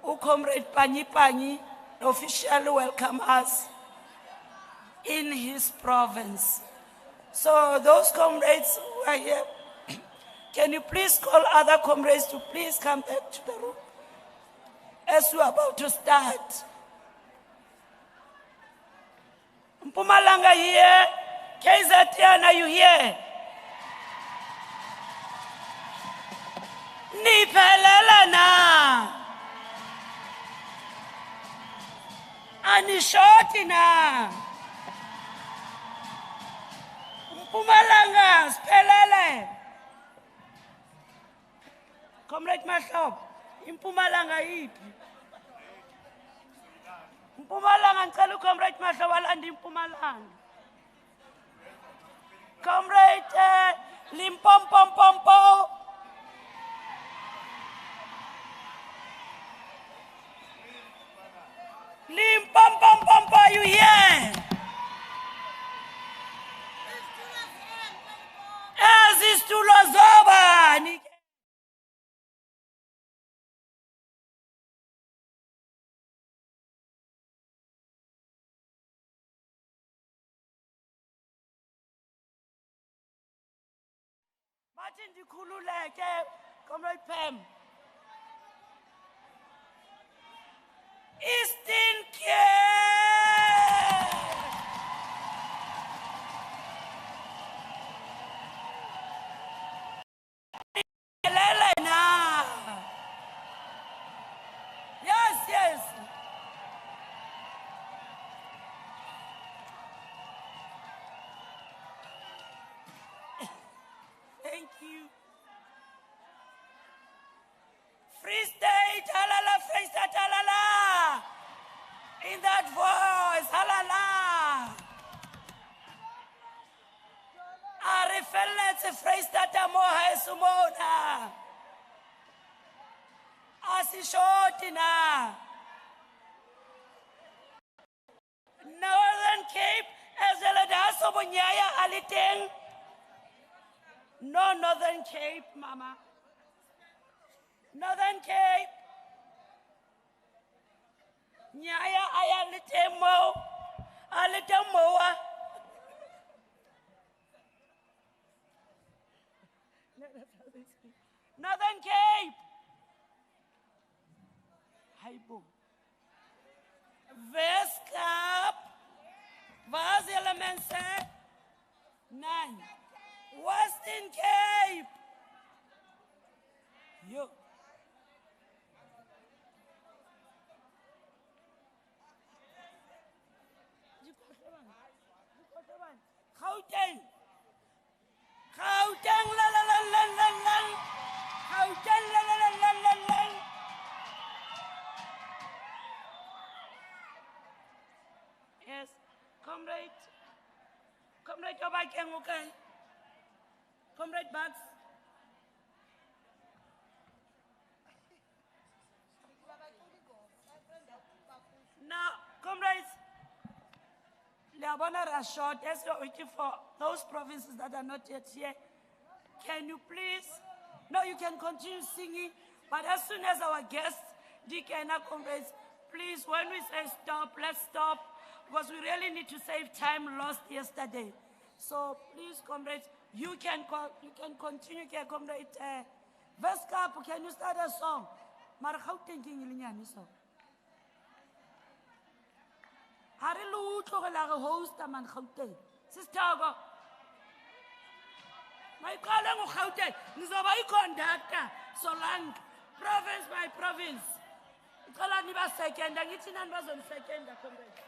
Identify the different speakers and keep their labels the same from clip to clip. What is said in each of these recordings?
Speaker 1: Comrade Pani Pani officially welcome us in his province. So those comrades who are here, can you please call other comrades to please come back to the room as we're about to start. Mpumalanga here, KZN, are you here? Niphelele na. Anishoti na. Mpumalanga siphelele. Comrade Mahlobo, Mpumalanga yiphi? Mpumalanga ngicela uComrade Mahlobo alande Mpumalanga. Comrade Limpompompo. Limpompompo, are you here? Ezitulo zobani. Martin Dikhululeke, Comrade Pam. Eastern Cape. Elena. Yes, yes. Thank you. Free State, halala, Free State, halala. In that voice, halala. Arifeletse Free State moha esumona. Asishoti na. Northern Cape, ezeladaso bunyaya aliteng. No Northern Cape, Mama. Northern Cape. Nyaya aya litemo. Alitemoa. Northern Cape. Haibo. Veskap. Vaz elements. 9. Western Cape. Yo. Gauteng. Gauteng la la la la la la. Gauteng la la la la la la. Yes, Comrade. Comrade Obakeng, okay? Comrade Bugs. Now, comrades, Leabona Rashod, as you're waiting for those provinces that are not yet here, can you please, no, you can continue singing, but as soon as our guests, DKNA comrades, please, when we say stop, let's stop, because we really need to save time lost yesterday. So please, comrades, you can continue, comrade. Veskap, can you start a song? Maar how thinking ilinyani so? Hari luto ke la host man Gauteng. Sister, my calling of Gauteng, nizoba i-conductor, so long, province by province. Kala niba second, ngithi nani bazom second, comrade.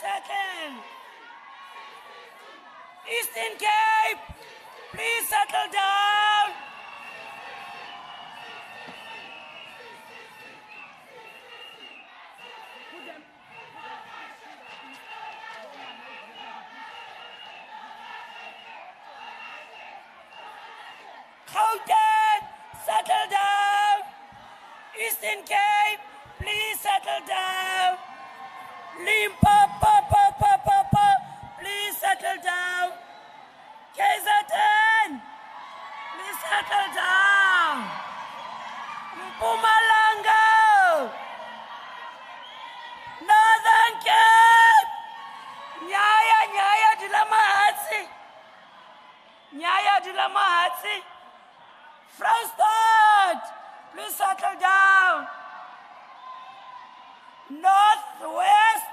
Speaker 1: settle. Eastern Cape, please settle down. Gauteng, settle down. Eastern Cape, please settle down. Limpopo, please settle down. KZN, please settle down. Mpumalanga, Northern Cape, Nyaya Dila Mahatsi. Vrystaat, please settle down. Northwest,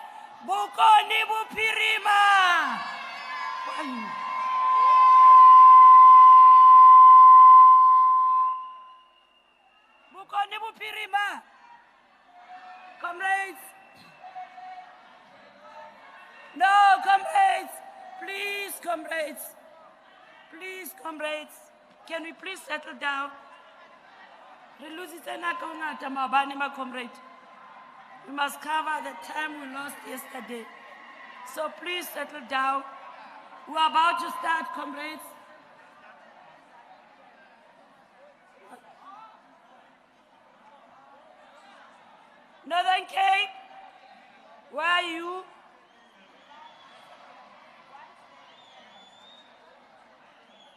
Speaker 1: Bokoni Bupirima. Bokoni Bupirima. Comrades. No, comrades. Please, comrades. Please, comrades. Can we please settle down? Comrade. We must cover the time we lost yesterday. So please settle down. We're about to start, comrades. Northern Cape, where are you?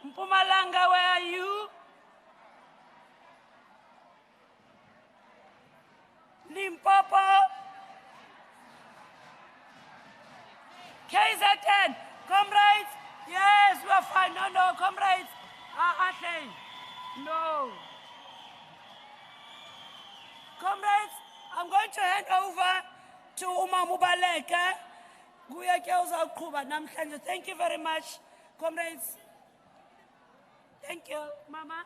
Speaker 1: Mpumalanga, where are you? Limpopo, KZN, comrades, yes, we are fine. No, comrades, no. Comrades, I'm going to hand over to Umamubaleka. Thank you very much, comrades. Thank you, Mama.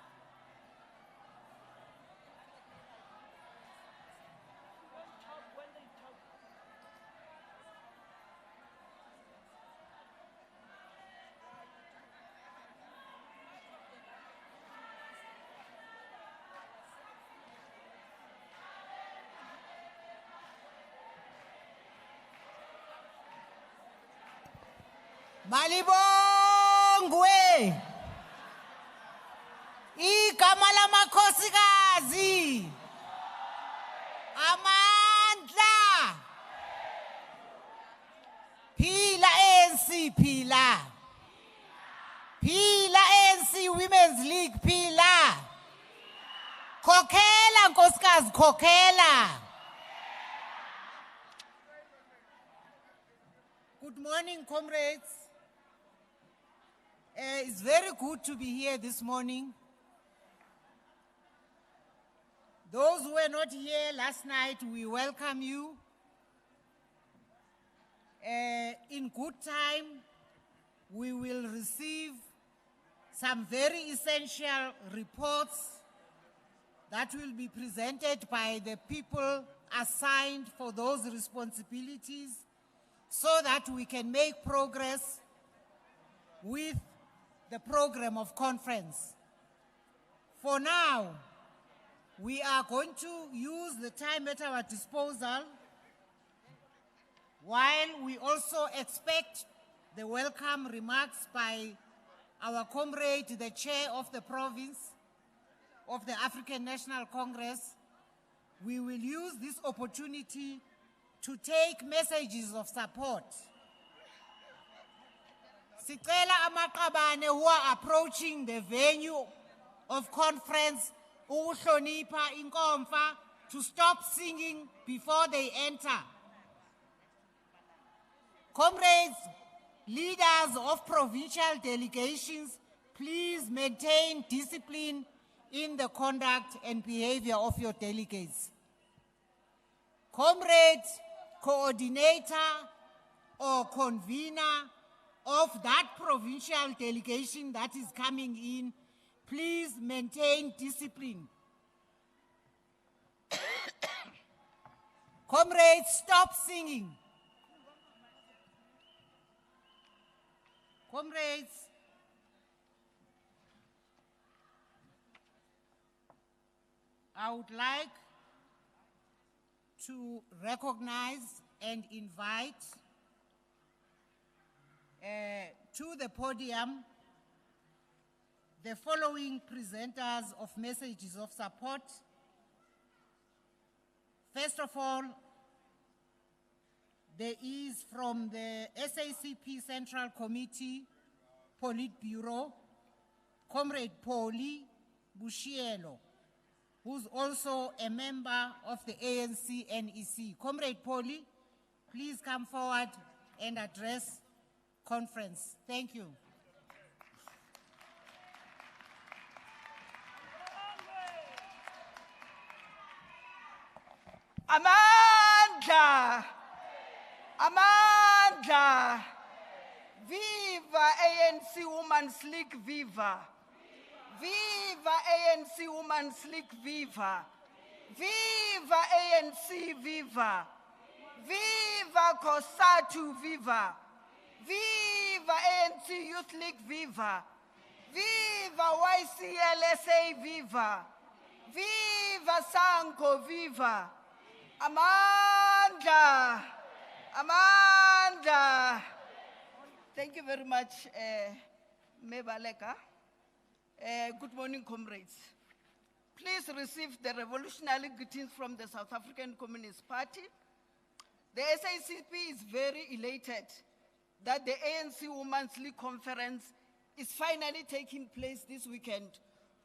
Speaker 2: Malibongwe igama lamakhosikazi amandla phila ANC phila ANC Women's League phila khokhela nkosikazi khokhela. Good morning, comrades. It's very good to be here this morning. Those who were not here last night, we welcome you. In good time, we will receive some very essential reports that will be presented by the people assigned for those responsibilities so that we can make progress with the program of conference. For now, we are going to use the time at our disposal while we also expect the welcome remarks by our comrade, the chair of the province of the African National Congress. We will use this opportunity to take messages of support. Sicela amaqabane who are approaching the venue of conference ukuhlonipha inkomfa to stop singing before they enter. Comrades, leaders of provincial delegations, please maintain discipline in the conduct and behavior of your delegates. Comrade, coordinator or convener of that provincial delegation that is coming in, please maintain discipline. Comrades, stop singing. Comrades, I would like to recognize and invite to the podium the following presenters of messages of support. First of all, there is from the SACP Central Committee, Politburo, Comrade Pauli Bushielo, who's also a member of the ANCWL. Comrade Pauli, please come forward and address conference. Thank you.
Speaker 3: Amandla! Amandla! Viva ANC Women's League, viva! Viva ANC Women's League, viva! Viva ANC, viva! Viva COSATU, viva! Viva ANC Youth League, viva! Viva YCLSA, viva! Viva SANCO, viva! Amandla! Amandla! Thank you very much, Mebaleka. Good morning, comrades. Please receive the revolutionary greetings from the South African Communist Party. The SACP is very elated that the ANC Women's League Conference is finally taking place this weekend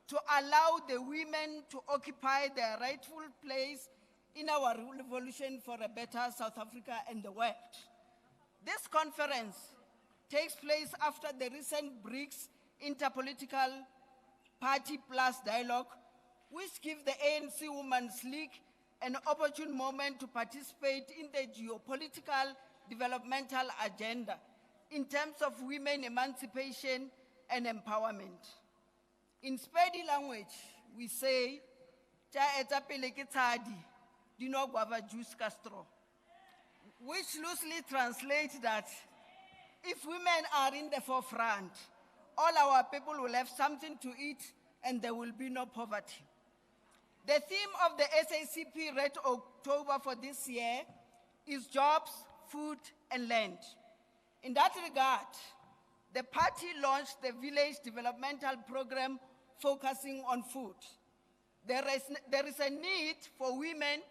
Speaker 3: to allow the women to occupy their rightful place in our revolution for a better South Africa and the world. This conference takes place after the recent BRICS interpolitical party plus dialogue, which gives the ANC Women's League an opportune moment to participate in the geopolitical developmental agenda in terms of women emancipation and empowerment. In Spedi language, we say, "Cha eta pele ke tshadi, di no guava juice castro," which loosely translates that if women are in the forefront, all our people will have something to eat and there will be no poverty. The theme of the SACP Red October for this year is jobs, food, and land. In that regard, the party launched the Village Developmental Program focusing on food. There is a need for women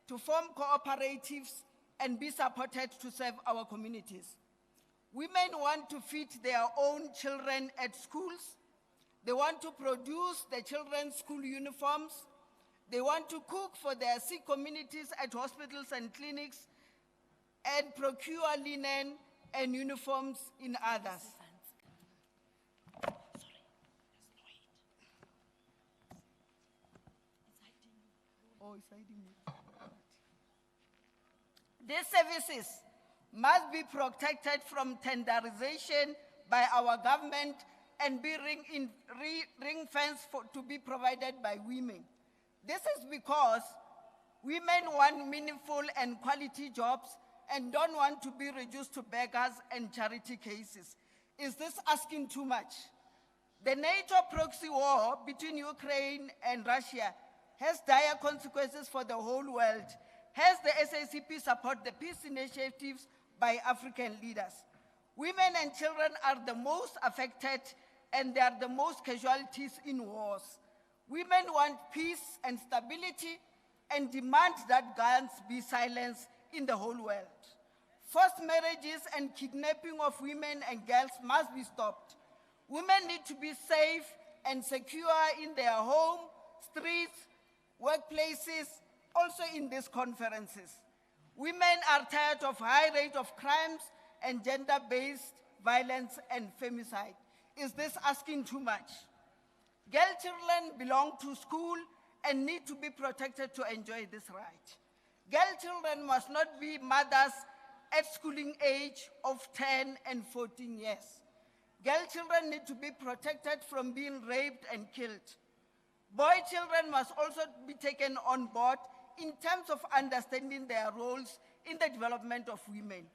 Speaker 3: to form cooperatives and be supported to serve our communities. Women want to feed their own children at schools. They want to produce the children's school uniforms. They want to cook for their sick communities at hospitals and clinics and procure linen and uniforms in others. Oh, it's hiding me. These services must be protected from tenderization by our government and be ring-fenced to be provided by women. This is because women want meaningful and quality jobs and don't want to be reduced to beggars and charity cases. Is this asking too much? The NATO proxy war between Ukraine and Russia has dire consequences for the whole world. Hence, the SACP support the peace initiatives by African leaders. Women and children are the most affected and they are the most casualties in wars. Women want peace and stability and demand that guns be silenced in the whole world. Forced marriages and kidnapping of women and girls must be stopped. Women need to be safe and secure in their home, streets, workplaces, also in these conferences. Women are tired of high rate of crimes and gender-based violence and femicide. Is this asking too much? Girl children belong to school and need to be protected to enjoy this right. Girl children must not be mothers at schooling age of 10 and 14 years. Girl children need to be protected from being raped and killed. Boy children must also be taken on board in terms of understanding their roles in the development of women.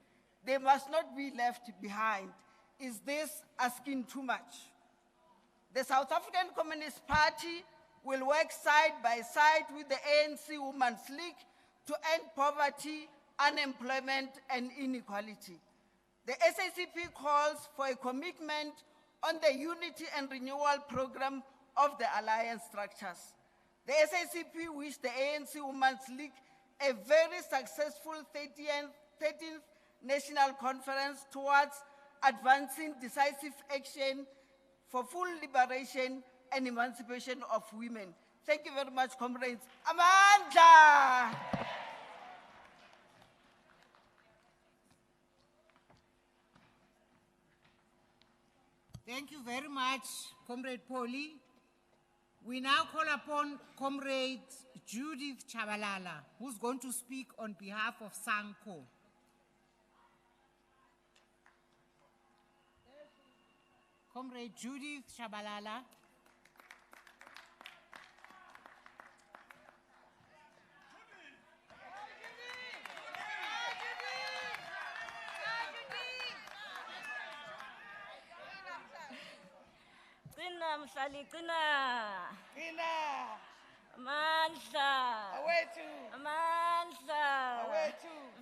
Speaker 3: They must not be left behind. is this asking too much? The South African Communist Party will work side by side with the ANC Women's League to end poverty, unemployment, and inequality. The SACP calls for a commitment on the unity and renewal program of the alliance structures. The SACP wished the ANC Women's League a very successful 13th National Conference towards advancing decisive action for full liberation and emancipation of women. Thank you very much, comrades. Amandla!
Speaker 2: Thank you very much, Comrade Polly. We now call upon Comrade Judith Chabalala, who's going to speak on behalf of SANCO. Comrade Judith Chabalala.
Speaker 4: Qina mhlali qina amandla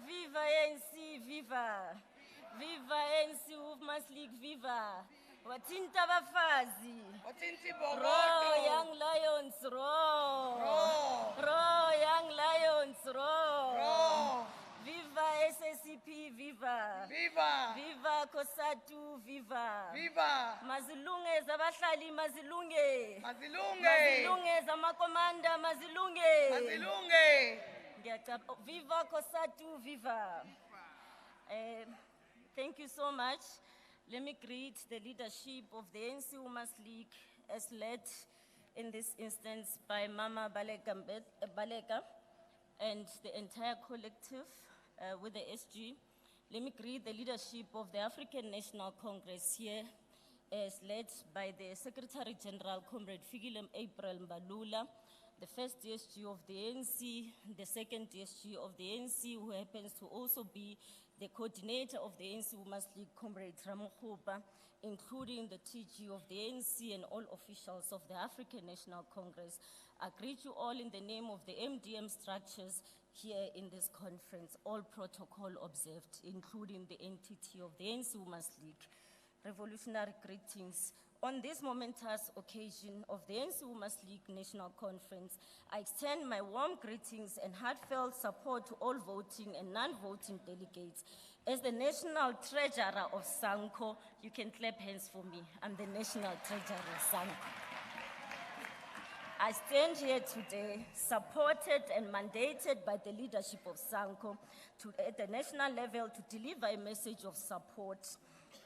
Speaker 4: viva ANC viva ANC Women's League viva wathinta abafazi ro young lions ro young lions ro viva SACP viva viva COSATU viva mazilunge zabahlali mazilunge zamakomanda mazilunge viva COSATU viva. Thank you so much. Let me greet the leadership of the ANC Women's League as led in this instance by Mama Baleka and the entire collective with the SG. Let me greet the leadership of the African National Congress here as led by the Secretary General, Comrade Fikile April Mbalula, the first DSG of the ANC, the second DSG of the ANC, who happens to also be the coordinator of the ANC Women's League, Comrade Ramokhupa, including the TG of the ANC and all officials of the African National Congress. I greet you all in the name of the MDM structures here in this conference, all protocol observed, including the entity of the ANC Women's League. Revolutionary greetings. On this momentous occasion of the ANC Women's League National Conference, I extend my warm greetings and heartfelt support to all voting and non-voting delegates. As the National Treasurer of SANCO, you can clap hands for me. I'm the National Treasurer of SANCO. I stand here today supported and mandated by the leadership of SANCO at the national level to deliver a message of support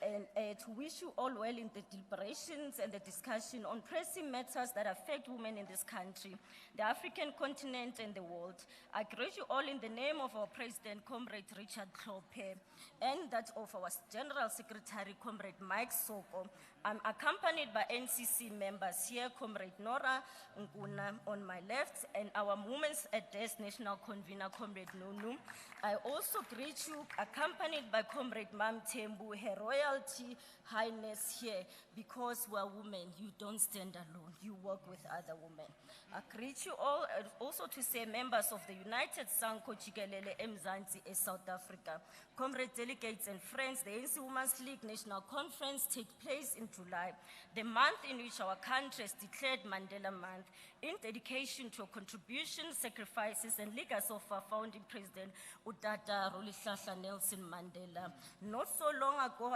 Speaker 4: and to wish you all well in the deliberations and the discussion on pressing matters that affect women in this country, the African continent and the world. I greet you all in the name of our President, Comrade Richard Klophe, and that of our General Secretary, Comrade Mike Soko. I'm accompanied by NCC members here, Comrade Nora Nguna on my left, and our Women's at Desk National Convener, Comrade Nunu. I also greet you accompanied by Comrade Mam Tembu, Her Royalty Highness here, because we're women, you don't stand alone, you work with other women. I greet you all, also to say members of the United SANCO Chikelele Mzansi South Africa. Comrade delegates and friends, the ANC Women's League National Conference takes place in July, the month in which our country has declared Mandela Month, in dedication to a contribution, sacrifices, and legacy of our founding president, Utata Rolihlahla Nelson Mandela. Not so long ago,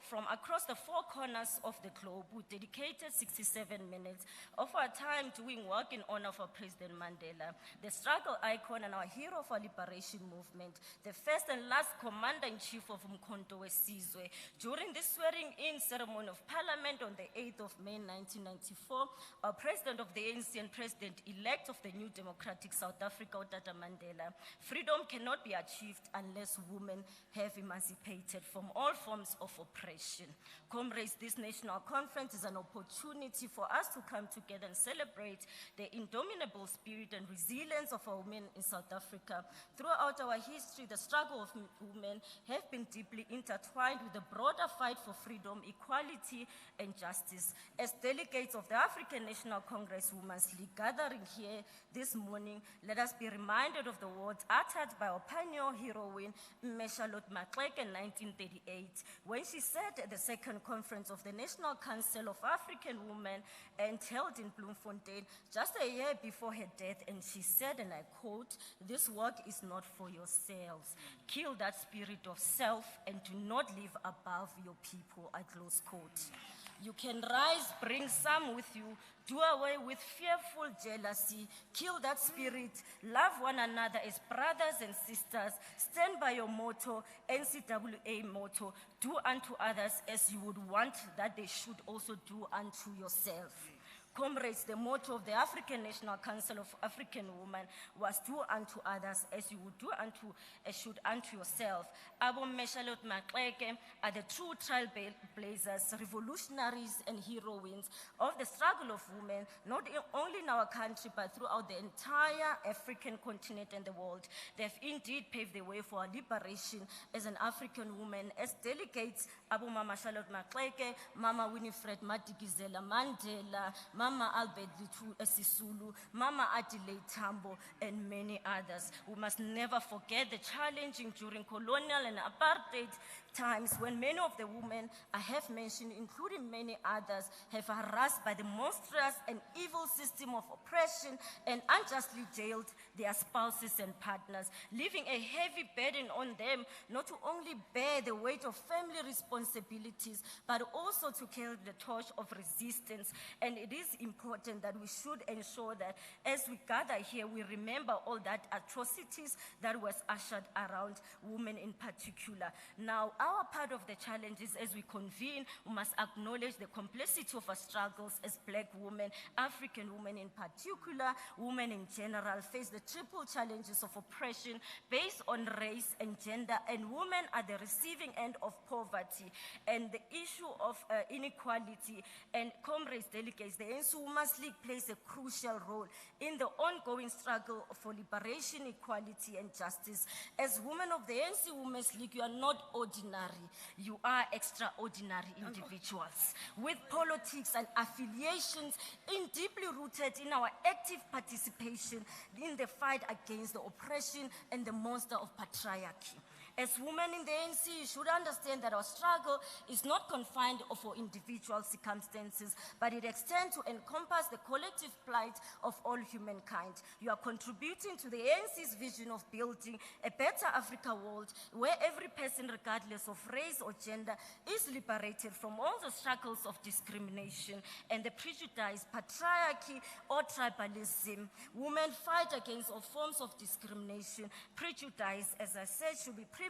Speaker 4: from across the four corners of the globe, we dedicated 67 minutes of our time doing work in honor of our President Mandela, the struggle icon and our hero of our liberation movement, the first and last commander-in-chief of Umkhonto weSizwe. During the swearing-in ceremony of Parliament on the 8th of May 1994, our President of the ANC and President-elect of the new democratic South Africa, Tata Mandela, freedom cannot be achieved unless women have emancipated from all forms of oppression. Comrades, this national conference is an opportunity for us to come together and celebrate the indomitable spirit and resilience of our women in South Africa. Throughout our history, the struggle of women have been deeply intertwined with the broader fight for freedom, equality, and justice. As delegates of the African National Congress Women's League gathering here this morning, let us be reminded of the words uttered by our pioneer heroine, Charlotte Maxeke, in 1938, when she said at the second conference of the National Council of African Women and held in Bloemfontein just a year before her death, and she said, and I quote, "This work is not for yourselves. Kill that spirit of self and do not live above your people," I close quote. You can rise, bring some with you, do away with fearful jealousy, kill that spirit, love one another as brothers and sisters, stand by your motto, NCWA motto, do unto others as you would want that they should also do unto yourself. Comrades, the motto of the African National Council of African Women was do unto others as you would do should unto yourself. Abo Charlotte Maxeke are the true trailblazers, revolutionaries and heroines of the struggle of women, not only in our country, but throughout the entire African continent and the world. They've indeed paved the way for our liberation as an African woman. As delegates, Abo Mama Charlotte Maxeke, Mama Winifred Madikizela Mandela, Mama Albert Sisulu, Mama Adelaide Tambo, and many others. We must never forget the challenging during colonial and apartheid times when many of the women I have mentioned, including many others, have harassed by the monstrous and evil system of oppression and unjustly jailed their spouses and partners, leaving a heavy burden on them not to only bear the weight of family responsibilities, but also to carry the torch of resistance. And it is important that we should ensure that as we gather here, we remember all that atrocities that was ushered around women in particular. Now, our part of the challenges as we convene, we must acknowledge the complexity of our struggles as Black women, African women in particular, women in general, face the triple challenges of oppression based on race and gender, and women at the receiving end of poverty, and the issue of inequality. And comrades, delegates, the ANC Women's League plays a crucial role in the ongoing struggle for liberation, equality, and justice. As women of the ANC Women's League, you are not ordinary. You are extraordinary individuals with politics and affiliations deeply rooted in our active participation in the fight against the oppression and the monster of patriarchy. As women in the ANC, you should understand that our struggle is not confined for individual circumstances, but it extends to encompass the collective plight of all humankind. You are contributing to the ANC's vision of building a better Africa world where every person, regardless of race or gender, is liberated from all the struggles of discrimination and the prejudice, patriarchy, or tribalism. Women fight against all forms of discrimination. Prejudice, as I said, should be premised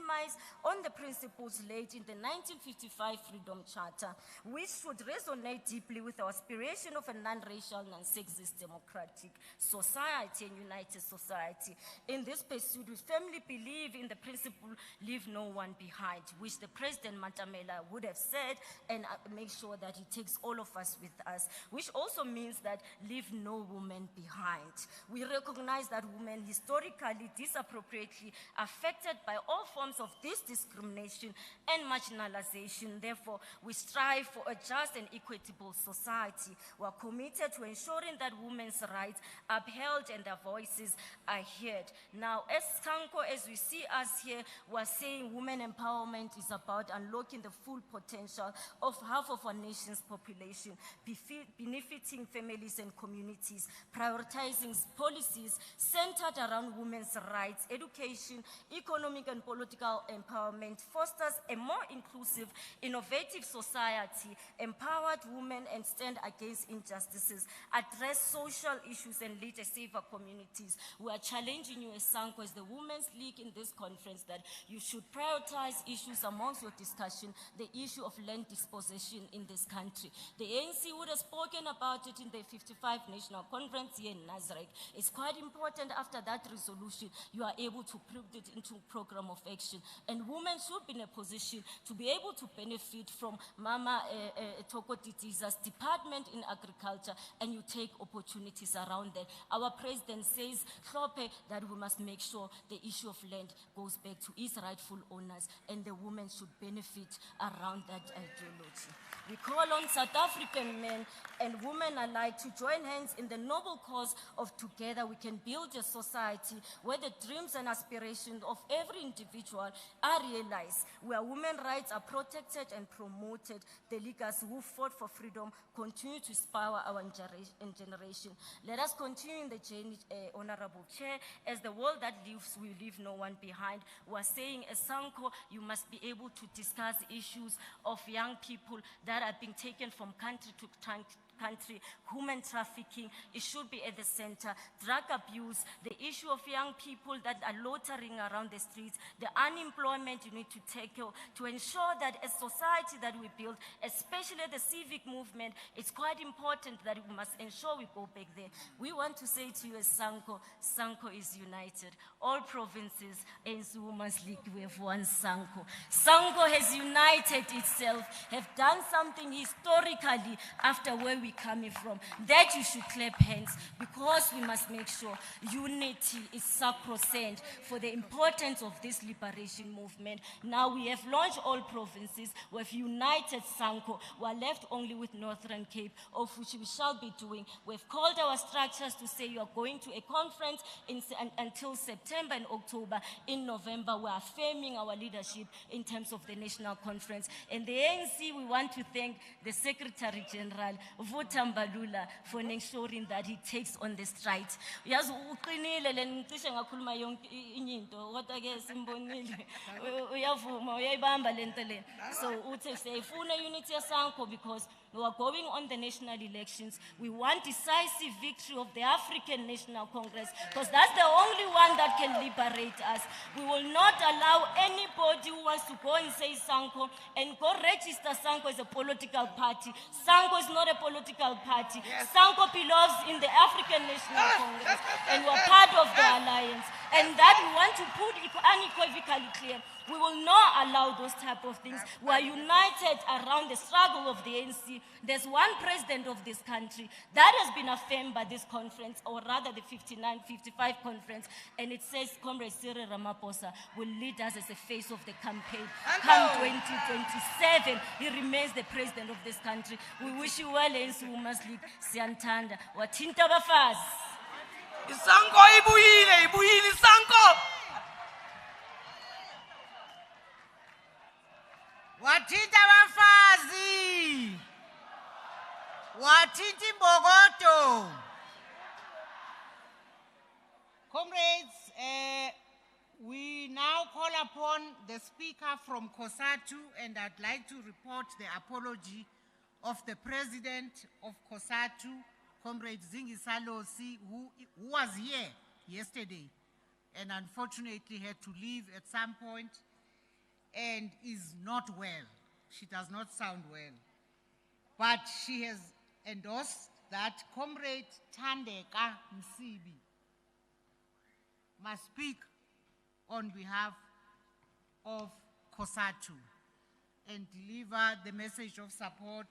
Speaker 4: on the principles laid in the 1955 Freedom Charter, which should resonate deeply with our aspiration of a non-racial, non-sexist, democratic society and united society. In this pursuit, we firmly believe in the principle, leave no one behind, which the President Matamela would have said, and make sure that he takes all of us with us, which also means that leave no woman behind. We recognize that women historically disappropriately affected by all forms of this discrimination and marginalization. Therefore, we strive for a just and equitable society. We are committed to ensuring that women's rights are upheld and their voices are heard. Now, as SANCO, as we see us here, we are saying women empowerment is about unlocking the full potential of half of our nation's population, benefiting families and communities, prioritizing policies centered around women's rights, education, economic and political political empowerment, fosters a more inclusive, innovative society, empowered women and stand against injustices, address social issues and lead a safer communities. We are challenging you as SANCO, as the Women's League in this conference, that you should prioritize issues amongst your discussion, the issue of land dispossession in this country. The ANC would have spoken about it in the 55 National Conference here in Nazareth. It's quite important after that resolution, you are able to put it into program of action. And women should be in a position to be able to benefit from Mama Tokotitiza's department in agriculture, and you take opportunities around that. Our president says, Hlope, that we must make sure the issue of land goes back to its rightful owners, and the women should benefit around that ideology. We call on South African men and women alike to join hands in the noble cause of together we can build a society where the dreams and aspirations of every individual are realized, where women's rights are protected and promoted. The leaders who fought for freedom continue to inspire our generation. Let us continue in the journey, Honorable Chair. As the world that lives, we leave no one behind. We are saying as SANCO, you must be able to discuss issues of young people that are being taken from country to country, human trafficking, it should be at the center, drug abuse, the issue of young people that are loitering around the streets, the unemployment you need to tackle to ensure that a society that we build, especially the civic movement, it's quite important that we must ensure we go back there. We want to say to you as SANCO, SANCO is united. All provinces, ANC Women's League, we have one SANCO. SANCO has united itself, have done something historically after where we're coming from. That you should clap hands, because we must make sure unity is sacrosanct for the importance of this liberation movement. Now we have launched all provinces, we have united SANCO, we are left only with Northern Cape, of which we shall be doing. We've called our structures to say you are going to a conference until September and October. In November, we are affirming our leadership in terms of the national conference. And the ANC, we want to thank the Secretary General, Vutambalula, for ensuring that he takes on the stride. Yazi uqinile le ngicishe ngakhuluma yonke into kodwa ke simbonile uyavuma uyayibamba lento le. So uthi siyayifuna unity yaSANCO because we are going on the national elections. We want decisive victory of the African National Congress, because that's the only one that can liberate us. We will not allow anybody who wants to go and say SANCO and go register SANCO as a political party. SANCO is not a political party. Yes. SANCO belongs in the African National Congress, and we're part of the alliance. And that we want to put unequivocally clear. We will not allow those type of things. We are united around the struggle of the ANC. There's one president of this country that has been affirmed by this conference, or rather the 59-55 conference, and it says Comrade Cyril Ramaphosa will lead us as the face of the campaign. Come 2027, he remains the president of this country. We wish you well, ANC Women's League. Siyantanda. Wathinta bafazi.
Speaker 3: SANCO ibuyile SANCO.
Speaker 2: Wathinta bafazi. Wathinta imbokodo. Comrades, we now call upon the speaker from COSATU, and I'd like to report the apology of the president of COSATU, Comrade Zingisalosi, who was here yesterday and unfortunately had to leave at some point and is not well. She does not sound well. But she has endorsed that Comrade Thandeka Msibi must speak on behalf of COSATU and deliver the message of support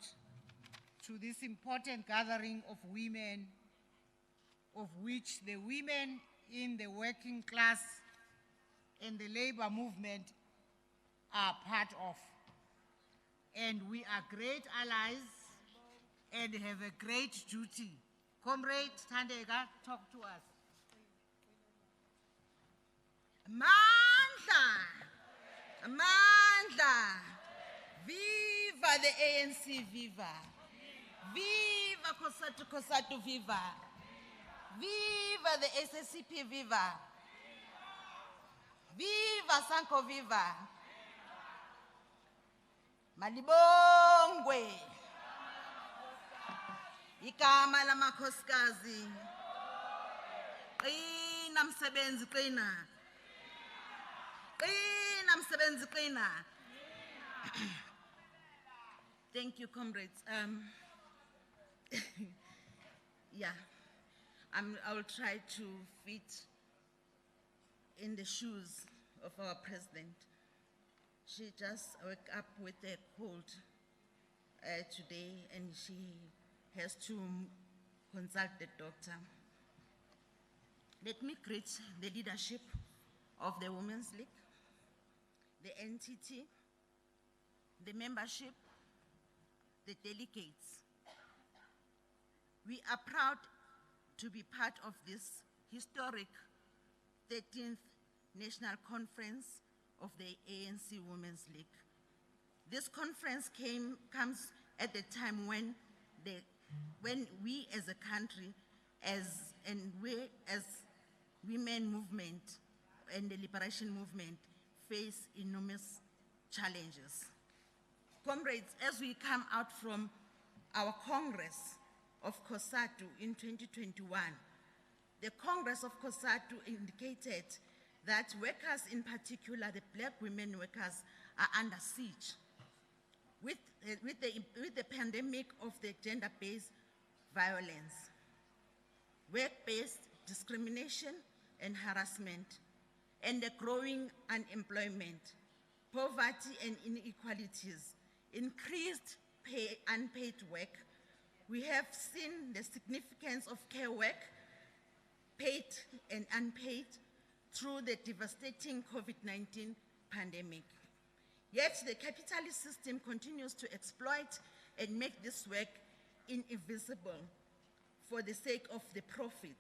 Speaker 2: to this important gathering of women, of which the women in the working class and the labor movement are part of. And we are great allies and have a great duty. Comrade Thandeka, talk to us.
Speaker 3: Mandla! Mandla! Viva the ANC, viva! Viva COSATU, COSATU, viva! Viva the SACP, viva!
Speaker 5: Viva SANCO, viva! Malibongwe! Igama lamakhosikazi. Qina msebenzi qina. Qina msebenzi qina. Thank you, comrades. Yeah, I will try to fit in the shoes of our president. She just woke up with a cold today, and she has to consult the doctor. Let me greet the leadership of the Women's League, the entity, the membership, the delegates. We are proud to be part of this historic 13th National Conference of the ANC Women's League. This conference comes at the time when we as a country, as women movement and the liberation movement face enormous challenges. Comrades, as we come out from our Congress of COSATU in 2021, the Congress of COSATU indicated that workers, in particular the black women workers, are under siege. With the pandemic of the gender-based violence, work-based discrimination and harassment, and the growing unemployment, poverty and inequalities, increased unpaid work, we have seen the significance of care work, paid and unpaid, through the devastating COVID-19 pandemic. Yet the capitalist system continues to exploit and make this work invisible for the sake of the profit.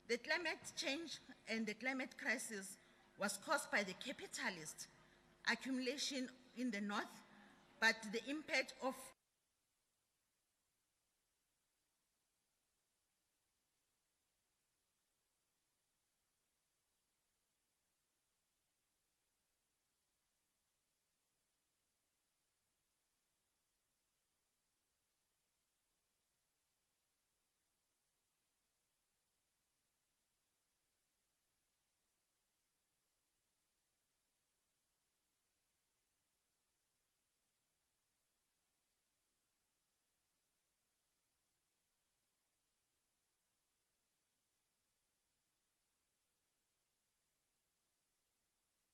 Speaker 5: The climate change and the climate crisis was caused by the capitalist accumulation in the north, but the impact of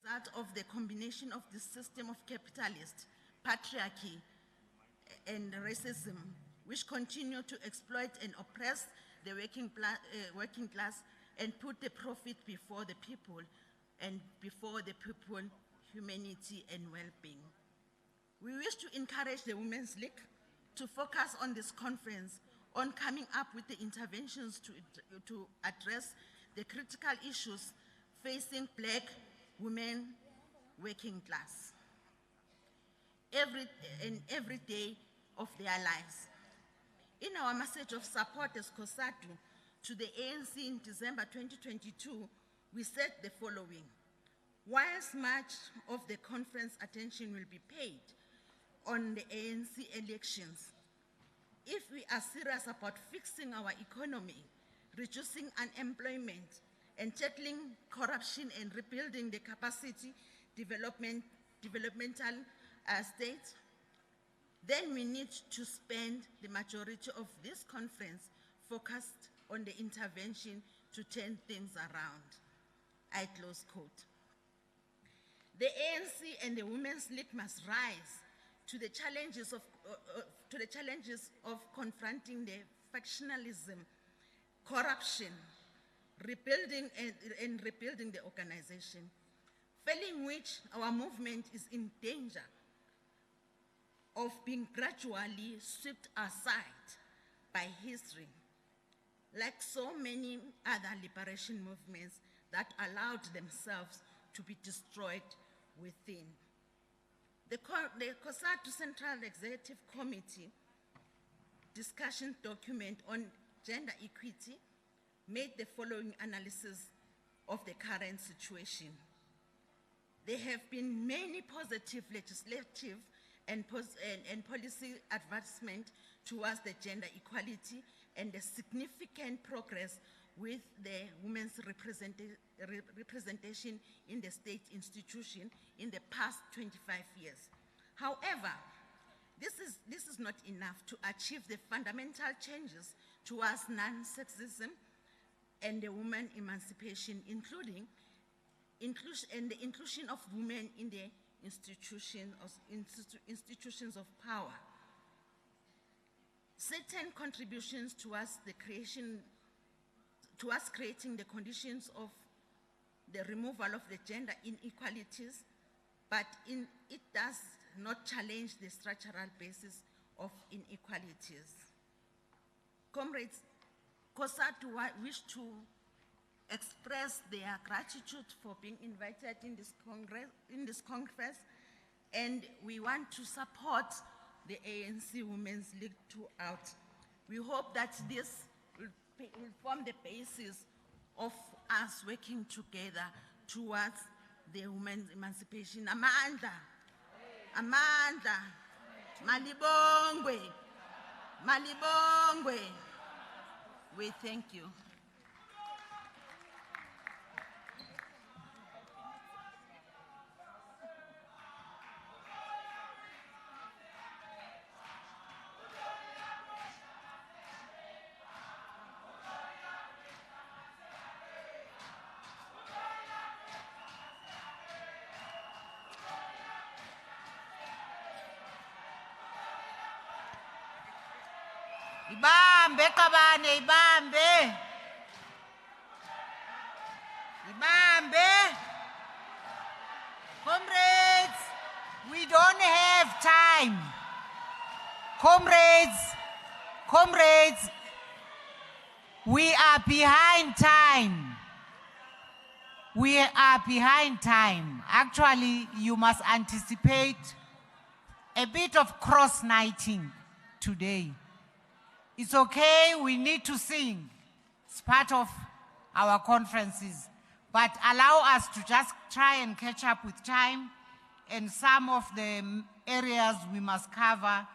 Speaker 5: that of the combination of the system of capitalist, patriarchy, and racism, which continue to exploit and oppress the working class and put the profit before the people and before the people's humanity and well-being. We wish to encourage the Women's League to focus on this conference on coming up with the interventions to address the critical issues facing black women working class every day of their lives. In our message of support as COSATU to the ANC in December 2022, we said the following: whilst much of the conference attention will be paid on the ANC elections, if we are serious about fixing our economy, reducing unemployment, and tackling corruption and rebuilding the capacity developmental state, then we need to spend the majority of this conference focused on the intervention to turn things around. I close quote. The ANC and the Women's League must rise to the challenges of confronting the factionalism, corruption, rebuilding and rebuilding the organization, failing which our movement is in danger of being gradually swept aside by history, like so many other liberation movements that allowed themselves to be destroyed within. The COSATU Central Executive Committee discussion document on gender equity made the following analysis of the current situation. There have been many positive legislative and policy advancement towards the gender equality and the significant progress with the women's representation in the state institution in the past 25 years. However, this is not enough to achieve the fundamental changes towards non-sexism and the woman emancipation, including the inclusion of women in the institutions of power. Certain contributions towards creating the conditions of the removal of the gender inequalities, but it does not challenge the structural basis of inequalities. Comrades, COSATU wish to express their gratitude for being invited in this congress, and we want to support the ANC Women's League throughout. We hope that this will form the basis of us working together towards the women's emancipation. Amandla, Amandla, Malibongwe, Malibongwe. We thank you.
Speaker 2: Ibambe kabane, ibambe. Ibambe. Comrades, we don't have time. Comrades, we are behind time. We are behind time. Actually, you must anticipate a bit of cross-nighting today. It's okay, we need to sing. It's part of our conferences. But allow us to just try and catch up with time and some of the areas we must cover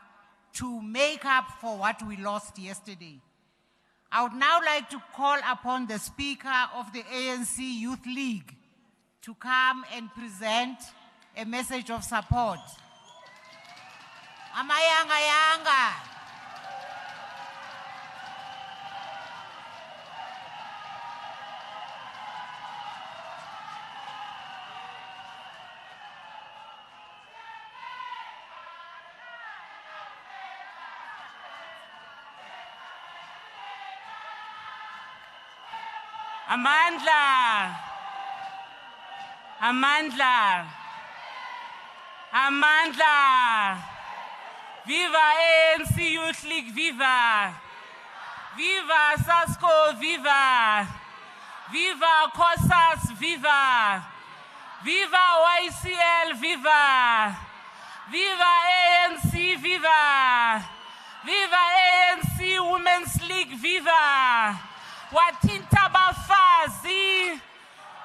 Speaker 2: to make up for what we lost yesterday. I would now like to call upon the Speaker of the ANC Youth League to come and present a message of support. Amayanga yanga.
Speaker 6: Amandla, Amandla, Amandla, viva ANC Youth League, viva, viva SASCO, viva, viva COSAS, viva, viva YCL, viva, viva ANC, viva, viva ANC Women's League, viva. Watinta bafazi,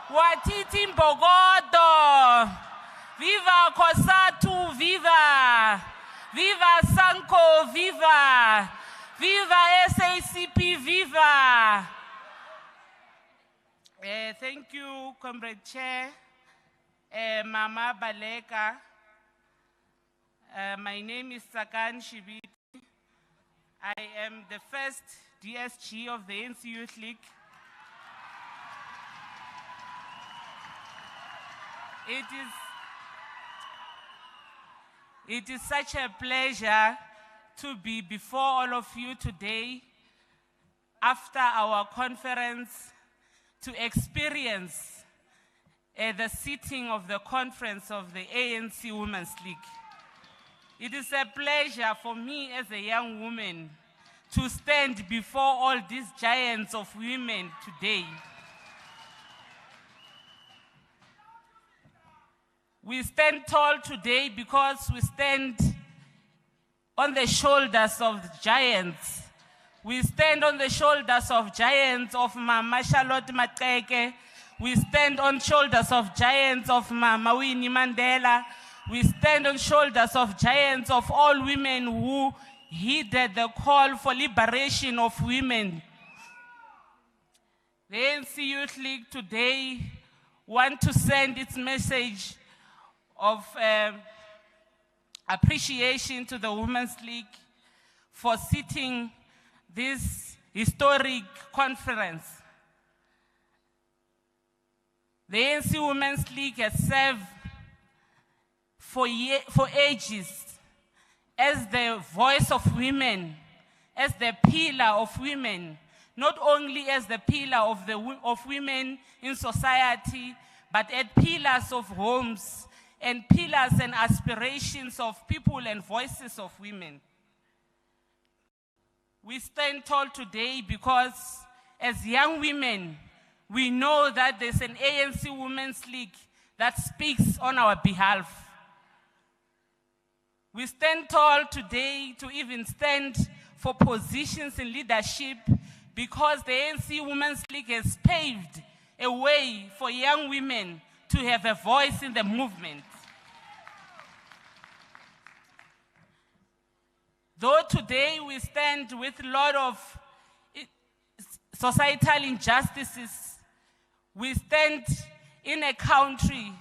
Speaker 6: watiti mbogodo, viva COSATU, viva, viva SANCO, viva, viva SACP, viva. Thank you, Comrade Chair, Mama Baleka. My name is Sakan Shibiti. I am the first DSG of the ANC Youth League. It is such a pleasure to be before all of you today after our conference to experience the sitting of the conference of the ANC Women's League. It is a pleasure for me as a young woman to stand before all these giants of women today. We stand tall today because we stand on the shoulders of giants. We stand on the shoulders of giants of Mama Charlotte Mateke. We stand on shoulders of giants of Mama Winnie Mandela. We stand on shoulders of giants of all women who heeded the call for liberation of women. The ANC Youth League today want to send its message of appreciation to the Women's League for sitting this historic conference. The ANC Women's League has served for ages as the voice of women, as the pillar of women, not only as the pillar of women in society, but as pillars of homes and pillars and aspirations of people and voices of women. We stand tall today because as young women, we know that there's an ANC Women's League that speaks on our behalf. We stand tall today to even stand for positions in leadership because the ANC Women's League has paved a way for young women to have a voice in the movement. Though today we stand with a lot of societal injustices, we stand in a country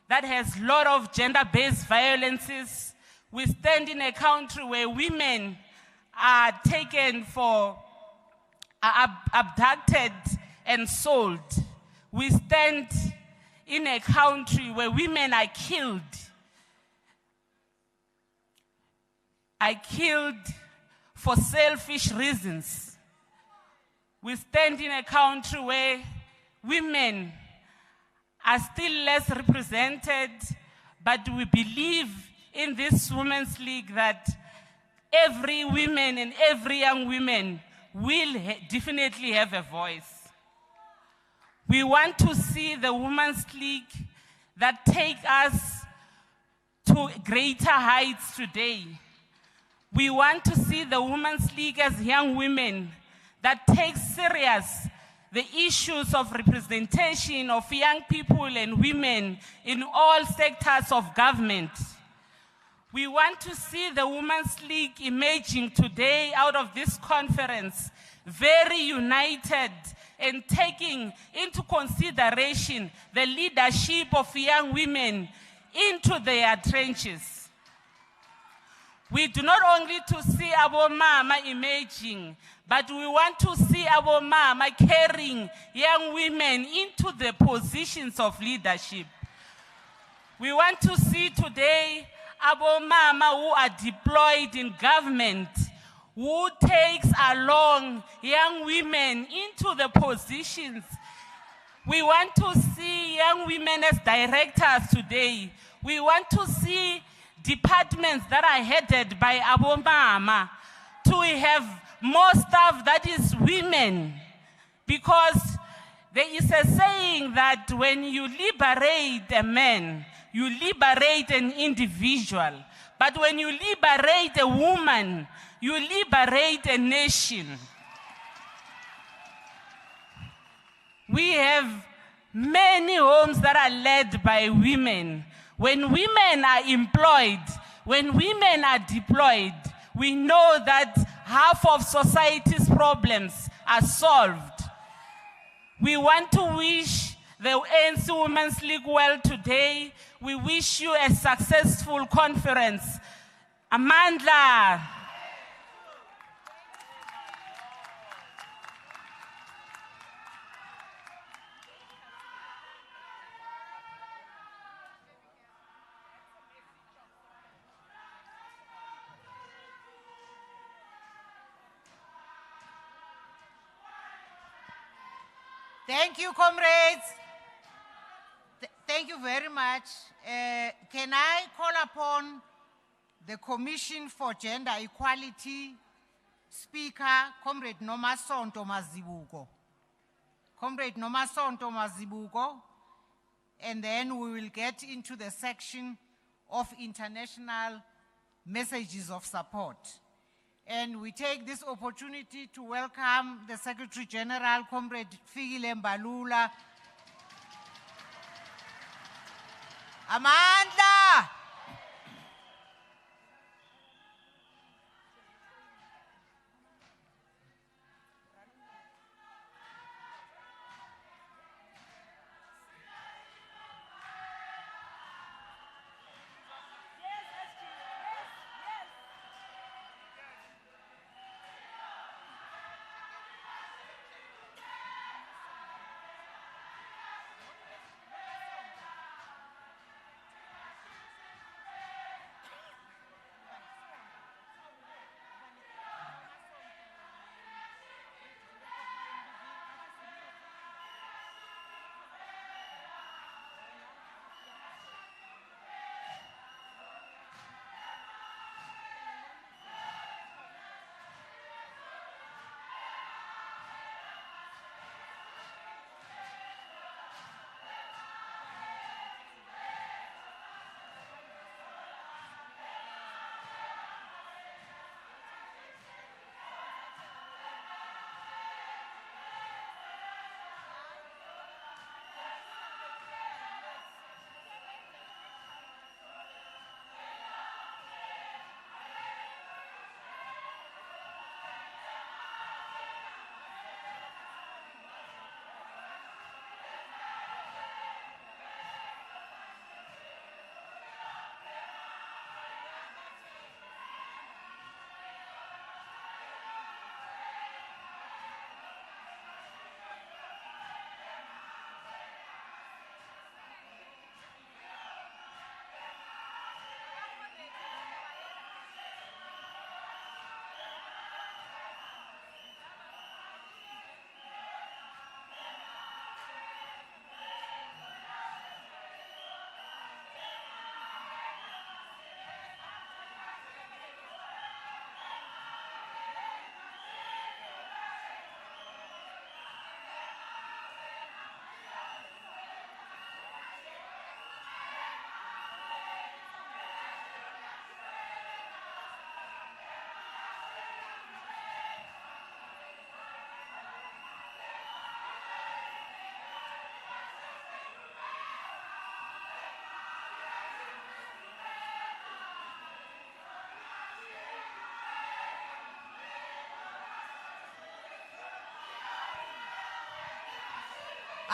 Speaker 6: that has a lot of gender-based violences. We stand in a country where women are taken for, are abducted and sold. We stand in a country where women are killed for selfish reasons. We stand in a country where women are still less represented, but we believe in this Women's League that every woman and every young woman will definitely have a voice. We want to see the Women's League that take us to greater heights today. We want to see the Women's League as young women that take serious the issues of representation of young people and women in all sectors of government. We want to see the Women's League emerging today out of this conference very united and taking into consideration the leadership of young women into their trenches. We do not only to see our mama emerging, but we want to see our mama carrying young women into the positions of leadership. We want to see today our mama who are deployed in government, who takes along young women into the positions. We want to see young women as directors today. We want to see departments that are headed by our mama to have more staff that is women. Because there is a saying that when you liberate a man, you liberate an individual. But when you liberate a woman, you liberate a nation. We have many homes that are led by women. When women are employed, when women are deployed, we know that half of society's problems are solved. We want to wish the ANC Women's League well today. We wish you a successful conference. Amandla.
Speaker 2: Thank you, comrades. Thank you very much. Can I call upon the Commission for Gender Equality Speaker, Comrade Nomasonto Mazibuko. Comrade Nomasonto Mazibuko, and then we will get into the section of international messages of support. And we take this opportunity to welcome the Secretary General, Comrade Fikile Mbalula, Amandla.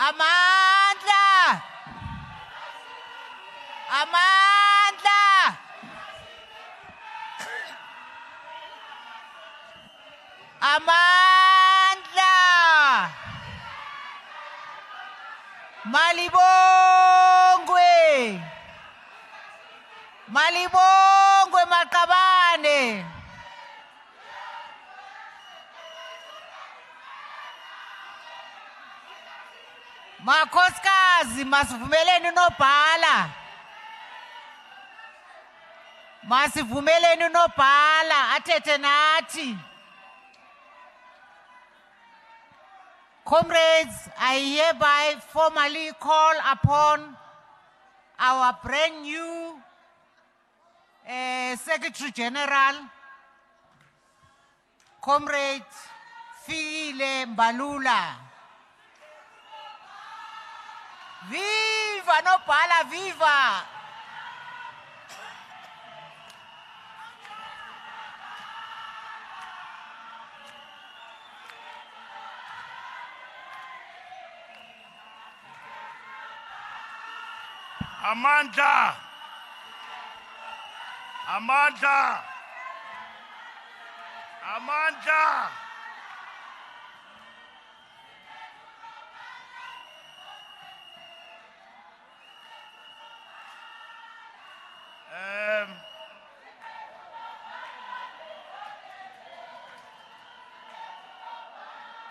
Speaker 2: Amandla. Amandla. Amandla. Malibongwe. Malibongwe Maqabane. Makhosikazi masivumeleni nobhala. Masivumeleni nobhala athethe nathi. Comrades, I hereby formally call upon our brand new Secretary General, Comrade Fikile Mbalula. Viva nobhala, viva!
Speaker 7: Amandla. Amandla. Amandla.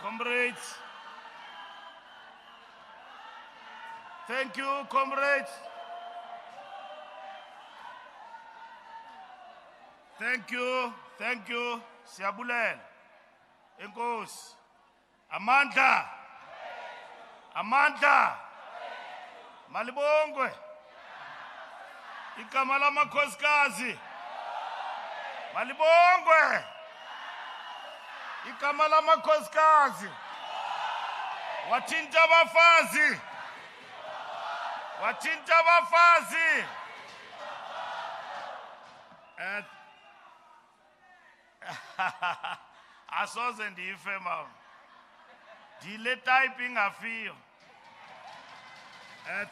Speaker 7: Comrades. Thank you, comrades. Thank you. Siyabulela. Enkosi. Amandla. Amandla. Malibongwe. Igama lamakhosikazi. Malibongwe. Igama lamakhosikazi. Wathinta abafazi. Wathinta abafazi. Asoze ndife mama. Dile typing afiyo.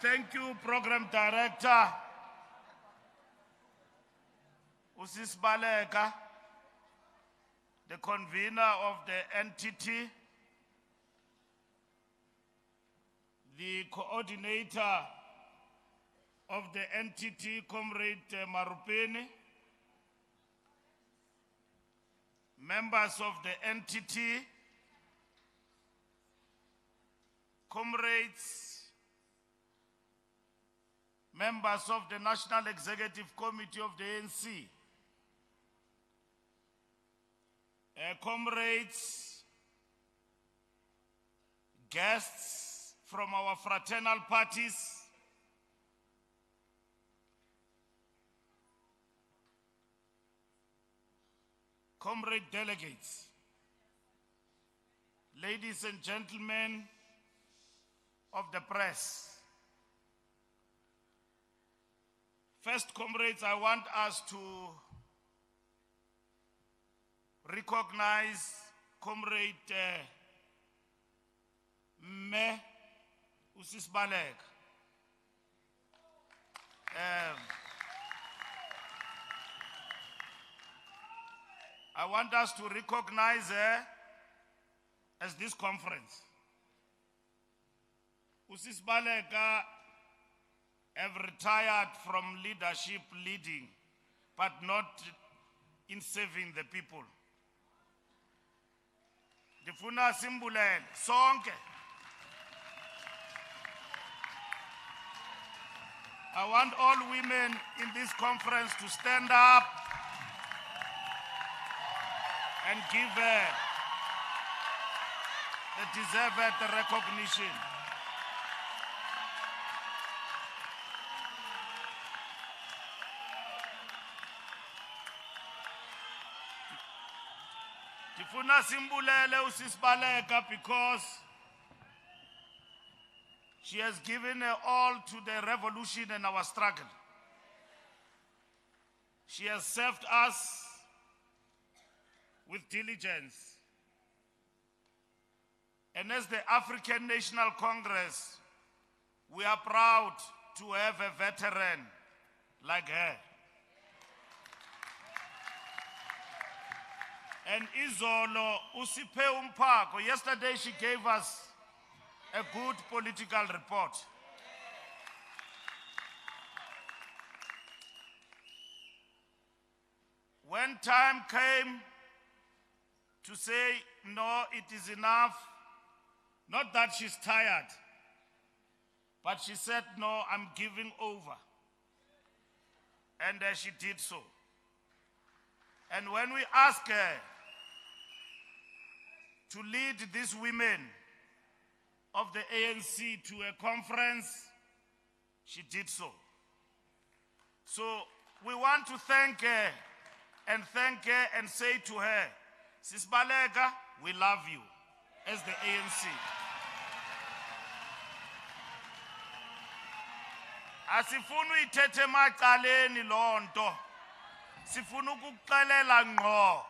Speaker 7: Thank you, Program Director. Usis Baleka, the convener of the entity, the coordinator of the entity, Comrade Marupeni, members of the entity, comrades, members of the National Executive Committee of the ANC, comrades, guests from our fraternal parties, comrade delegates, ladies and gentlemen of the press. First, comrades, I want us to recognize Comrade Me Usisbalek. I want us to recognize her as this conference. Usisbaleka have retired from leadership leading, but not in serving the people. Ndifuna simbulele sonke. I want all women in this conference to stand up and give her the deserved recognition. Ndifuna simbulele usisibaleka because she has given her all to the revolution and our struggle. She has served us with diligence. And as the African National Congress, we are proud to have a veteran like her. And Izolo Usipe Umpako, yesterday she gave us a good political report. When time came to say, no, it is enough, not that she's tired, but she said, no, I'm giving over. And she did so. And when we asked her to lead these women of the ANC to a conference, she did so. So we want to thank her and say to her, Sis Balega, we love you as the ANC. Asifunu ithethe macaleni lonto. Sifunu ukuxelela ngqo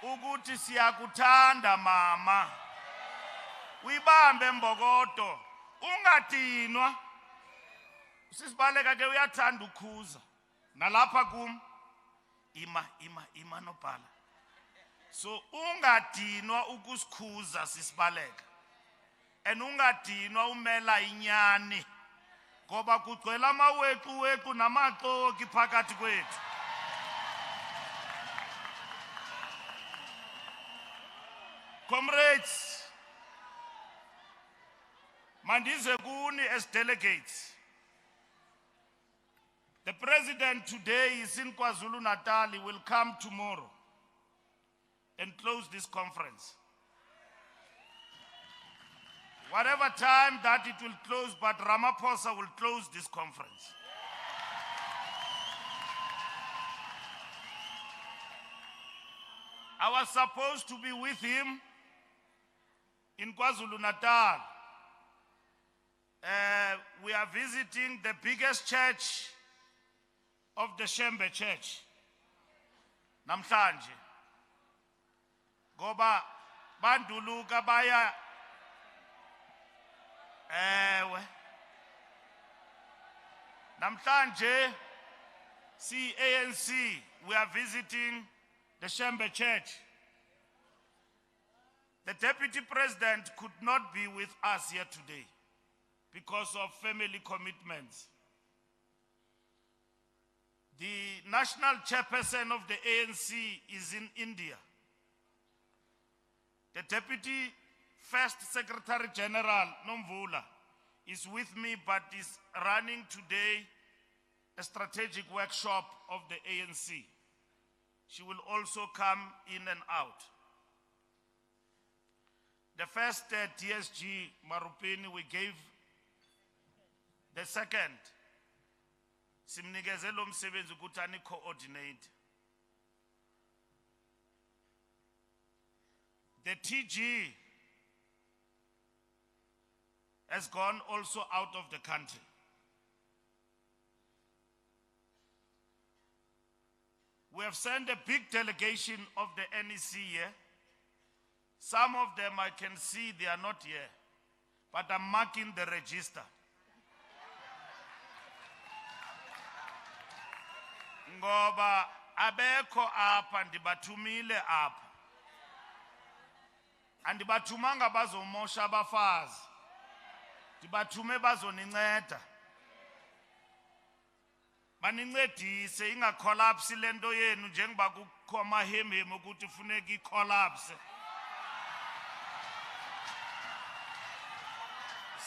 Speaker 7: ukuthi siyakuthanda mama. Uyibambe mbokodo. Ungadinwa. Sisibaleka ke uyathanda ukhuza. Nalapha kum ima nobhala. So ungadinwa ukusikhuza sisibaleka. And ungadinwa umela inyani. Ngoba kugcwele amawequ namaxoki phakathi kwethu. Comrades, mandize kuni as delegates. The president today is in KwaZulu-Natal. He will come tomorrow and close this conference. Whatever time that it will close, but Ramaphosa will close this conference. I was supposed to be with him in KwaZulu-Natal we are visiting the biggest church of the Shembe Church. Namhlanje. Goba banduluka baya namhlanje ANC, we are visiting the Shembe Church. The Deputy President could not be with us here today because of family commitments. The national chairperson of the ANC is in India. The Deputy First Secretary General, Nomvula, is with me but is running today a strategic workshop of the ANC. She will also come in and out. The first TSG, Marupini, we gave. The second, Simnigezelo Msebenzi Kutani coordinate. The TG has gone also out of the country. We have sent a big delegation of the NEC here. Some of them I can see they are not here, but I'm marking the register. Ngoba abeko apa ndibathumile apa. Andibathumanga bazomosha abafazi. Ndibathume bazoninceda. Banincedise ingacollapse lento yenu njengoba kukho amahemhemu ukuthi funeka icollapse.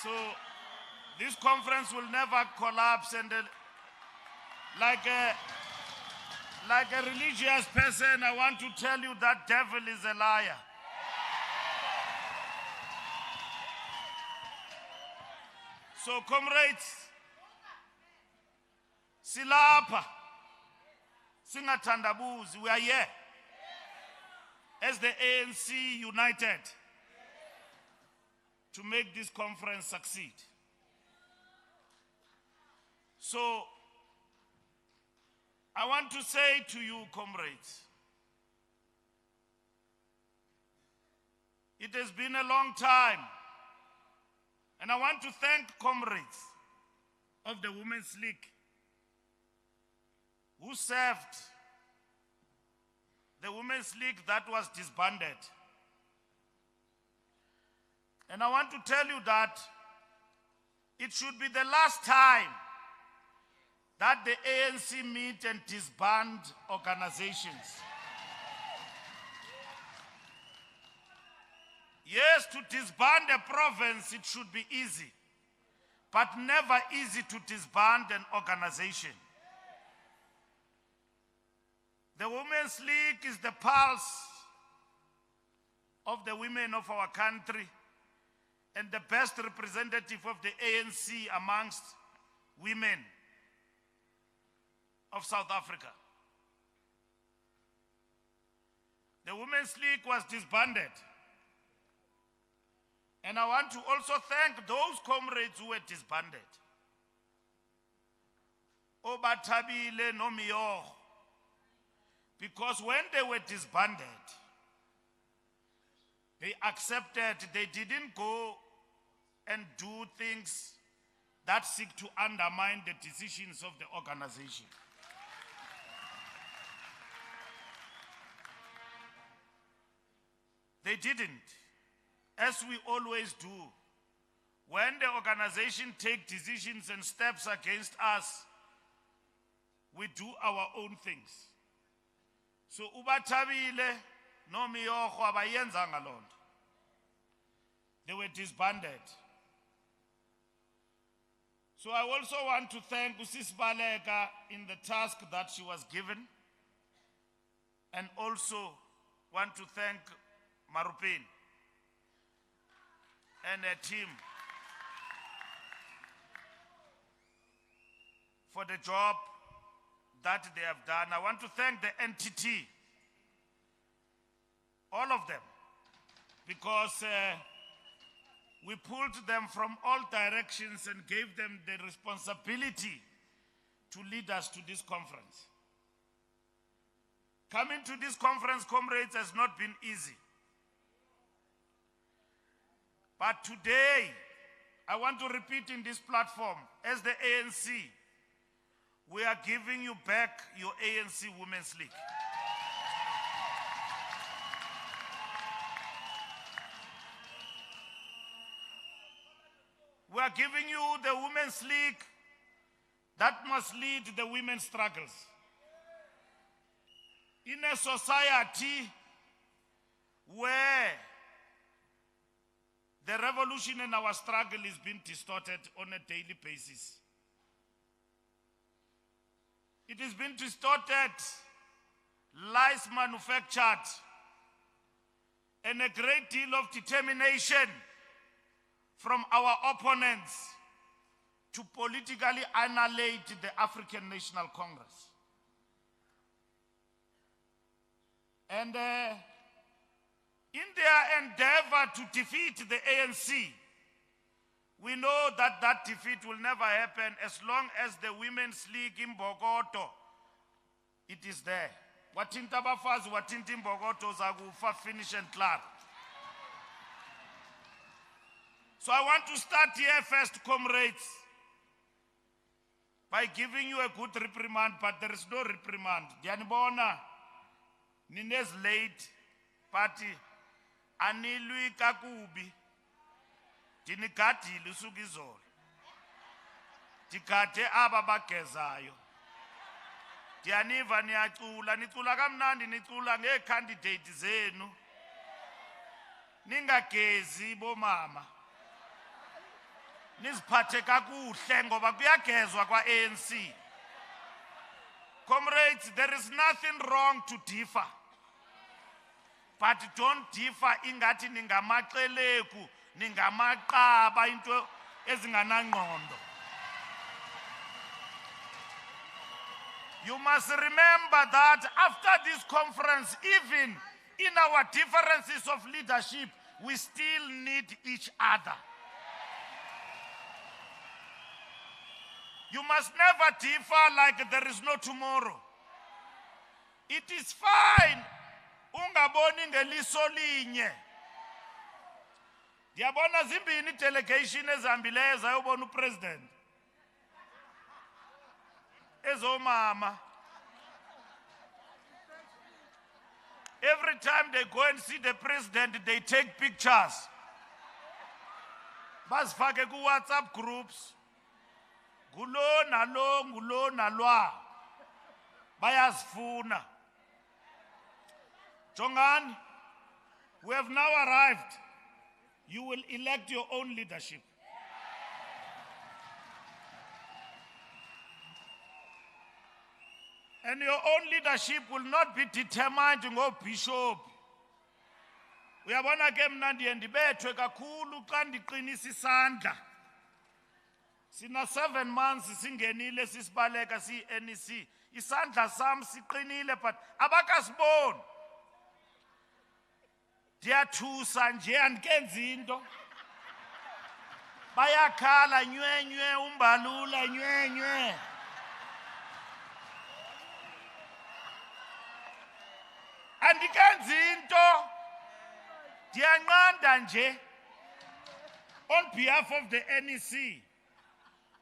Speaker 7: So this conference will never collapse, and like a religious person, I want to tell you that devil is a liar. So comrades, silapa, singathandabuzi, we are here as the ANC united to make this conference succeed. So I want to say to you, comrades, it has been a long time, and I want to thank comrades of the Women's League who served the Women's League that was disbanded. And I want to tell you that it should be the last time that the ANC meet and disband organizations. Yes, to disband a province, it should be easy, but never easy to disband an organization. The Women's League is the pulse of the women of our country and the best representative of the ANC amongst women of South Africa. The Women's League was disbanded. And I want to also thank those comrades who were disbanded. Obatabile Nomiyo. Because when they were disbanded, they accepted, they didn't go and do things that seek to undermine the decisions of the organization. They didn't, as we always do. When the organization takes decisions and steps against us, we do our own things. So Ubatabile Nomiyoho abayenzanga loo nto. They were disbanded. So I also want to thank Usisi Baleka in the task that she was given, and also want to thank Marupin and her team for the job that they have done. I want to thank the NTT, all of them, because we pulled them from all directions and gave them the responsibility to lead us to this conference. Coming to this conference, comrades, has not been easy. But today, I want to repeat in this platform, as the ANC, we are giving you back your ANC Women's League. We are giving you the Women's League that must lead the women's struggles. In a society where the revolution in our struggle is being distorted on a daily basis. It has been distorted, lies manufactured, and a great deal of determination from our opponents to politically annihilate the African National Congress. And in their endeavor to defeat the ANC, we know that that defeat will never happen as long as the Women's League in Bogoto, it is there. Watinta bafazi, watinta in Bogoto, zagufa finish and clear. So I want to start here first, comrades, by giving you a good reprimand, but there is no reprimand. Dianibona, Nines late party, Anilui Kakubi, Tinikati Lusugizol, Tikate Ababakezayo, Tianiva Niatula, Nitula Gamnandi, Nitula, candidate Zenu, Ninga Kezi, Bomama. Niziphathe kakuhle ngoba kuyagezwa kwa ANC. Comrades, there is nothing wrong to differ. But don't differ ingathi ningamaqeleku, ningamaqaba into ezinganangqondo. You must remember that after this conference, even in our differences of leadership, we still need each other. You must never differ like there is no tomorrow. It is fine. Ungaboni ngeliso linye. Ndiyabona zimbini delegation ezambileyo zayobona upresident. Ezomama. Every time they go and see the president, they take pictures. Basifake ku WhatsApp groups. Gulo nalo, gulo nalwa. Bayasifuna. Jongan, we have now arrived. You will elect your own leadership. And your own leadership will not be determined by bishop. Uyabona ke mna ndiye ndibethwe kakhulu xa ndiqinisa isandla. Sina 7 months singenile sisibaleka si-NEC. Isandla sam siqinile but abakasiboni. Ndiyathusa nje andikenzi into. Bayakhala nywenywe umbalula nywenywe. Andikenzi into. Ndiyanqanda nje on behalf of the NEC.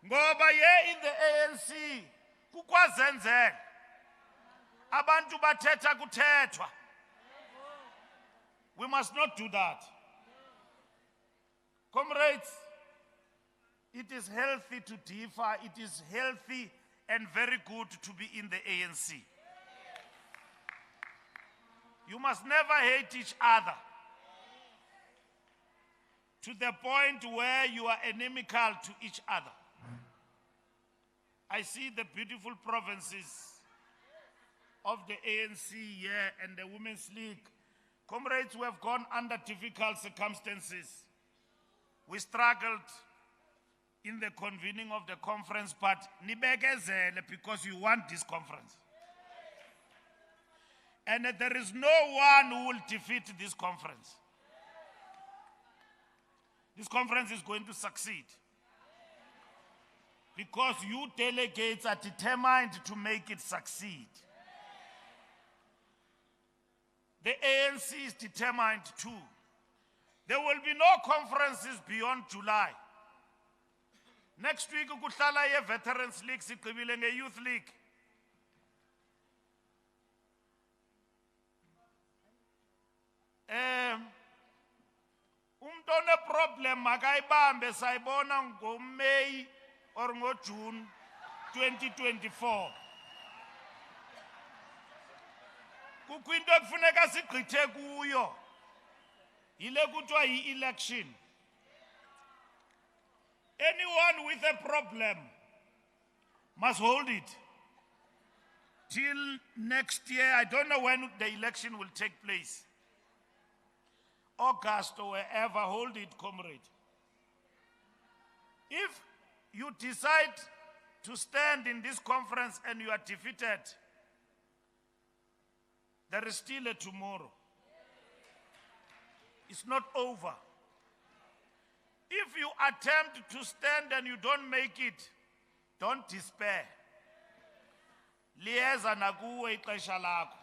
Speaker 7: Ngoba ye in the ANC kukwazenzeka. Abantu bathetha kuthethwa. We must not do that. Comrades, it is healthy to differ. It is healthy and very good to be in the ANC. You must never hate each other to the point where you are inimical to each other. I see the beautiful provinces of the ANC here and the Women's League. Comrades, we have gone under difficult circumstances. We struggled in the convening of the conference, but nibekezele because you want this conference. And there is no one who will defeat this conference. this conference is going to succeed. Because you delegates are determined to make it succeed. The ANC is determined too. There will be no conferences beyond July. Next week, kuhlala ye Veterans League, sigqibile nge-Youth League. Umuntu one-problem makayibambe sayibona ngo-May or ngo-June 2024. Kukho into ekufuneka sigqithe kuyo. Yile kuthiwa yi-election. Anyone with a problem must hold it till next year. I don't know when the election will take place. August or wherever, hold it, comrade. If you decide to stand in this conference and you are defeated, there is still a tomorrow. It's not over. If you attempt to stand and you don't make it, don't despair. Liyeza nakuwe ixesha lakho.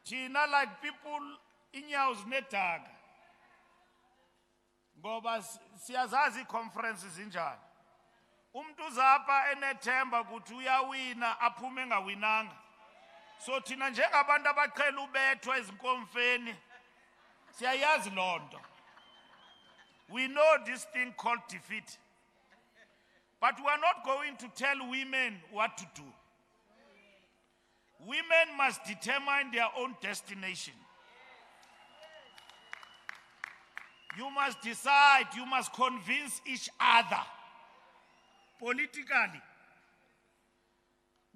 Speaker 7: Thina like people inyawo zinedaka. Ngoba siyazazi conferences zinjani. Umuntu uzapha enethemba ukuthi uyawina aphume ngawinanga. So thina njengabantu abaqhela ubethwa ezinkonfeni siyayazi lonto. We know this thing called defeat. But we are not going to tell women what to do. Women must determine their own destination. You must decide, you must convince each other politically.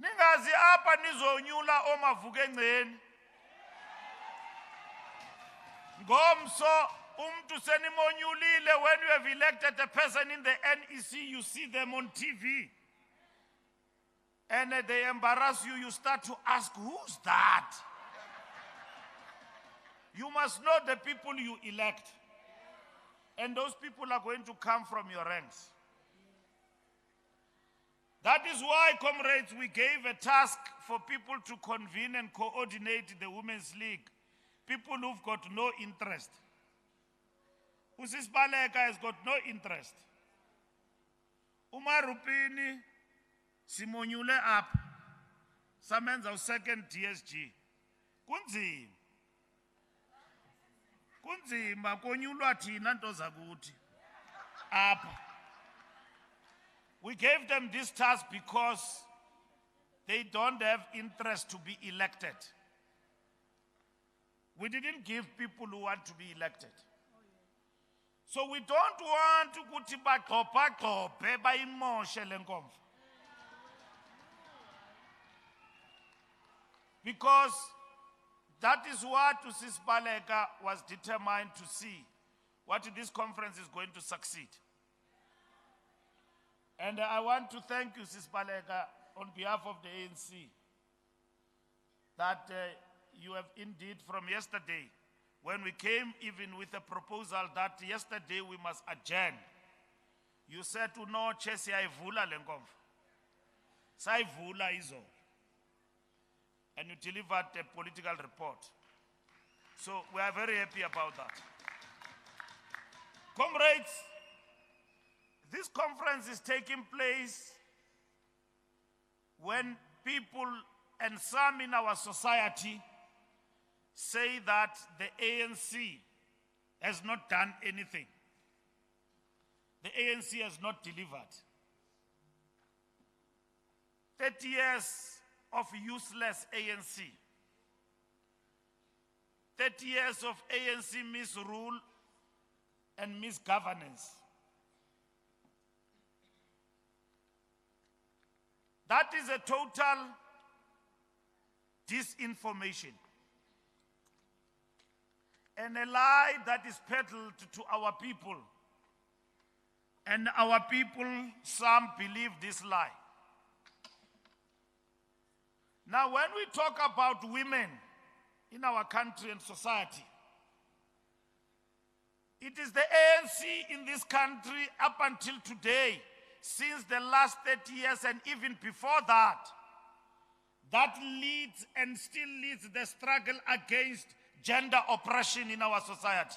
Speaker 7: Ningazi apa nizonyula omavuke ngceni. Ngomso umntu senimonyulile, when you have elected a person in the NEC, you see them on TV. And they embarrass you, you start to ask, who's that? You must know the people you elect. And those people are going to come from your ranks. That is why, comrades, we gave a task for people to convene and coordinate the Women's League. People who've got no interest. Usis Baleka has got no interest. Umarupini simonyule up. Samenza our second DSG. Kunzima. Kunzima konyulwa thina nto zakuthi. Up. We gave them this task because they don't have interest to be elected. We didn't give people who want to be elected. So we don't want to kuthi bagxobhagxobhe bayimoshe le nkomfa. Because that is what Usis Baleka was determined to see, what this conference is going to succeed. And I want to thank you, Usis Baleka, on behalf of the ANC, that you have indeed from yesterday, when we came even with a proposal that yesterday we must adjourn, you said to no chesi ayivula le nkomfa. Sayivula izo. And you delivered a political report. So we are very happy about that. Comrades, this conference is taking place when people and some in our society say that the ANC has not done anything. The ANC has not delivered. 30 years of useless ANC. 30 years of ANC misrule and misgovernance. That is a total disinformation and a lie that is peddled to our people. And our people, some believe this lie. Now, when we talk about women in our country and society, It is the ANC in this country up until today, since the last 30 years and even before that, that leads and still leads the struggle against gender oppression in our society.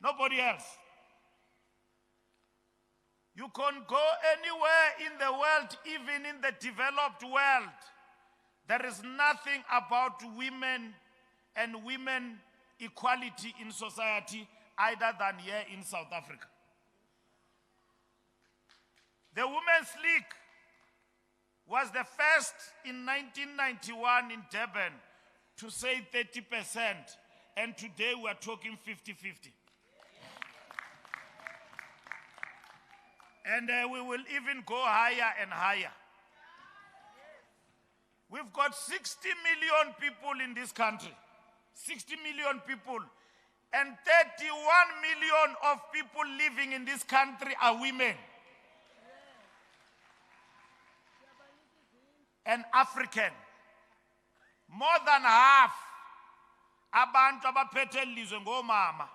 Speaker 7: Nobody else. You can go anywhere in the world, even in the developed world. There is nothing about women and women equality in society other than here in South Africa. The Women's League was the first in 1991 in Durban to say 30%, and today we are talking 50-50. And we will even go higher and higher. We've got 60 million people in this country, 60 million people, and 31 million of people living in this country are women. And African. More than half abantu abaphethe ilizwe ngomama.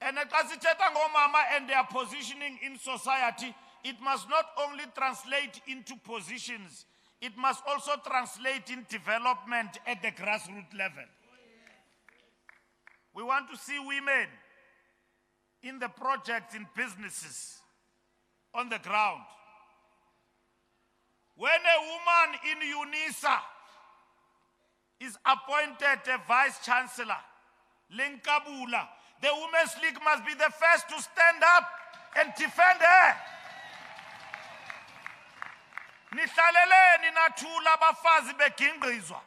Speaker 7: And xa sithetha ngomama and their positioning in society, it must not only translate into positions, it must also translate in development at the grassroots level. We want to see women in the projects, in businesses, on the ground. When a woman in UNISA is appointed a vice chancellor, Lenkabula, the Women's League must be the first to stand up and defend her. Nihlaleleni nathula abafazi begingqizwa.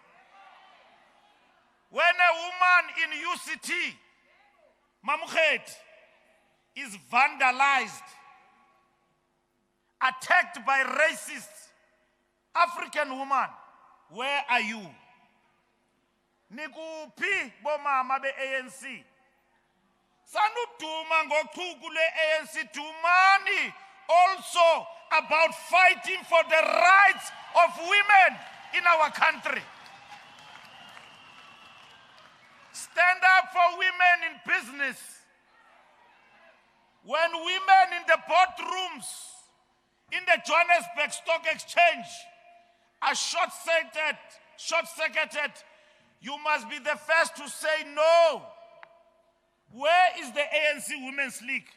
Speaker 7: When a woman in UCT, Mamukhet, is vandalized, attacked by racists, African woman, where are you? Nikuphi bomama be-ANC? Sanuduma ngochuku le-ANC dumani also about fighting for the rights of women in our country. Stand up for women in business. When women in the boardrooms, in the Johannesburg Stock Exchange, are short-circuited, you must be the first to say no. Where is the ANC Women's League?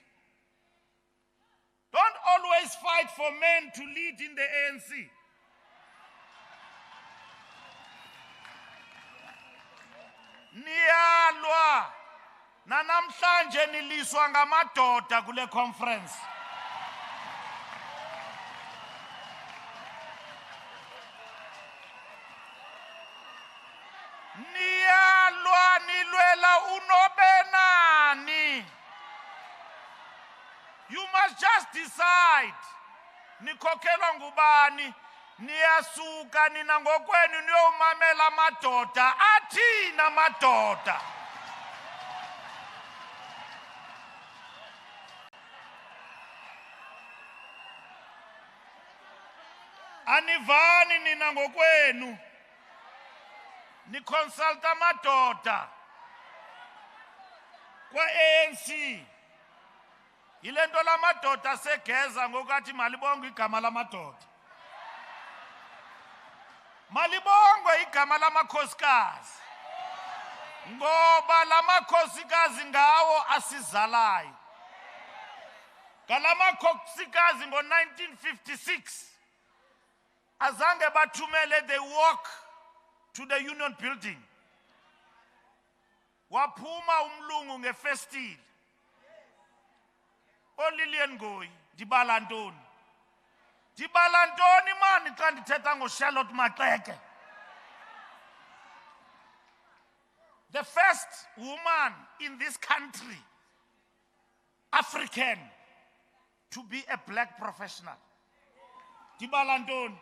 Speaker 7: Don't always fight for men to lead in the ANC. Niyalwa nanamhlanje niliswa ngamadoda kule conference. Niyalwa nilwela unobenani. You must just decide. Nikhokelwa ngubani. Niyasuka nina ngokwenu niyomamela madoda athina madoda. Anivani nina ngokwenu. Ni consulta madoda. Kwa ANC. Ile nto la madoda segeza ngokathi malibongo igama la madoda. Malibongwe igama lamakhosikazi. Ngoba lamakhosikazi ngawo asizalayo. Kalamakhosikazi ngo-1956 azange bathumele they walk to the Union Building. Waphuma umlungu ngefestile. Lillian Ngoyi, dibala ntoni. Dibala ntoni mani xa ndithetha ngo-Charlotte Maxeke. The first woman in this country, African, to be a black professional. Dibala ntoni.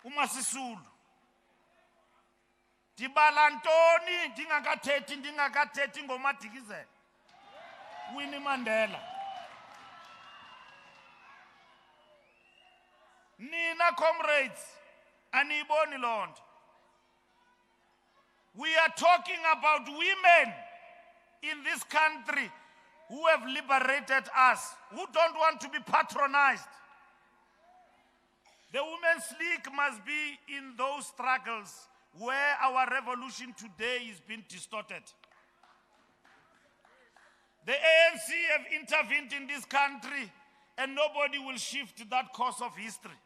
Speaker 7: uMasisulu. Dibala ntoni ndingakathethi ngoMadikizela. Winnie Mandela. Nina comrades, aniboni loo nto. We are talking about women in this country who have liberated us, who don't want to be patronized. The Women's League must be in those struggles where our revolution today is being distorted. The ANC have intervened in this country, and nobody will shift that course of history.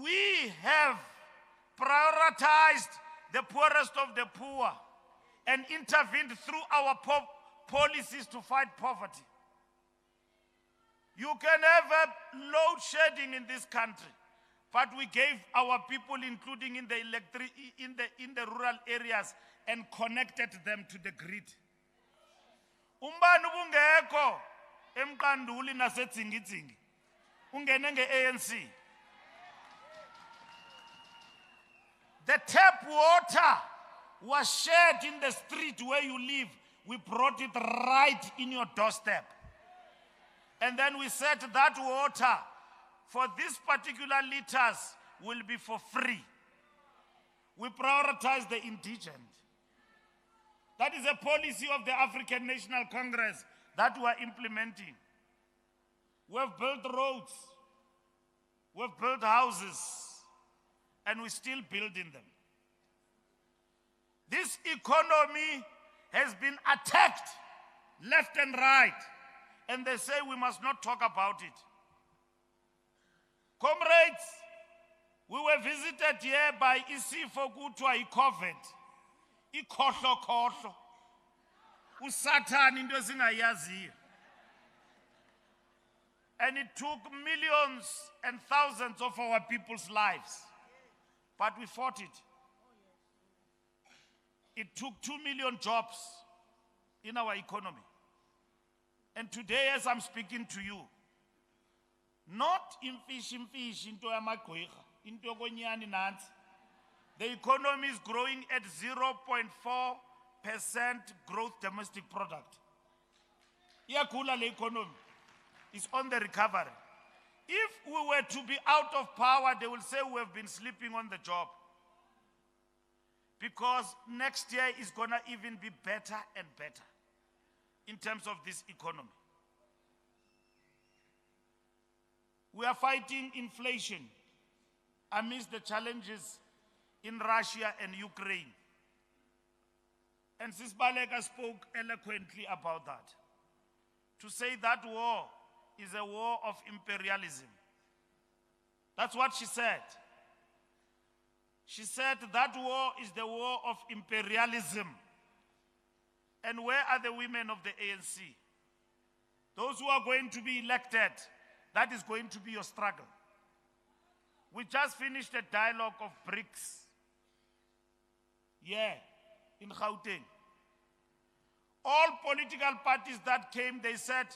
Speaker 7: We have prioritized the poorest of the poor and intervened through our policies to fight poverty. You can have a load shedding in this country, but we gave our people, including in the rural areas, and connected them to the grid. Umbani bungekho emqanduli nasetsingitsingi ungene nge-ANC. The tap water was shared in the street where you live. We brought it right in your doorstep. And then we said that water for these particular liters will be for free. We prioritize the indigent. That is a policy of the African National Congress that we are implementing. We have built roads, we have built houses, and we're still building them. This economy has been attacked left and right, and they say we must not talk about it. Comrades, we were visited here by isifo kuthiwa i-COVID, ikhohlo-khohlo, uSatan into esingayaziyo. And it took millions and thousands of our people's lives, but we fought it. It took 2 million jobs in our economy. And today, as I'm speaking to you, not in fish, into yamagwirha, into gonyani nansi. The economy is growing at 0.4% growth domestic product. Iyakula le economy is on the recovery. If we were to be out of power, they will say we have been sleeping on the job. Because next year is going to even be better and better in terms of this economy. We are fighting inflation amidst the challenges in Russia and Ukraine. And Sis Baleka spoke eloquently about that. To say that war is a war of imperialism. That's what she said. She said that war is the war of imperialism. And where are the women of the ANC? Those who are going to be elected, that is going to be your struggle. We just finished a dialogue of BRICS. Yeah, in Gauteng. All political parties that came, they said,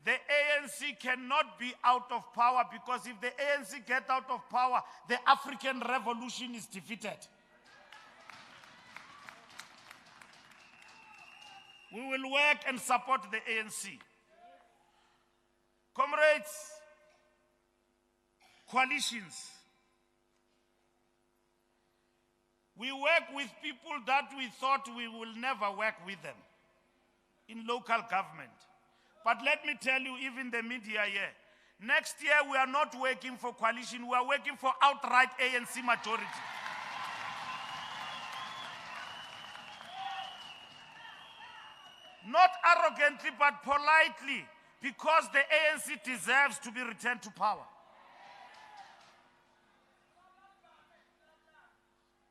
Speaker 7: the ANC cannot be out of power because if the ANC get out of power, the African revolution is defeated. We will work and support the ANC. Comrades, coalitions. We work with people that we thought we will never work with them in local government. But let me tell you, even the media here, next year we are not working for coalition, we are working for outright ANC majority. Not arrogantly, but politely, because the ANC deserves to be returned to power.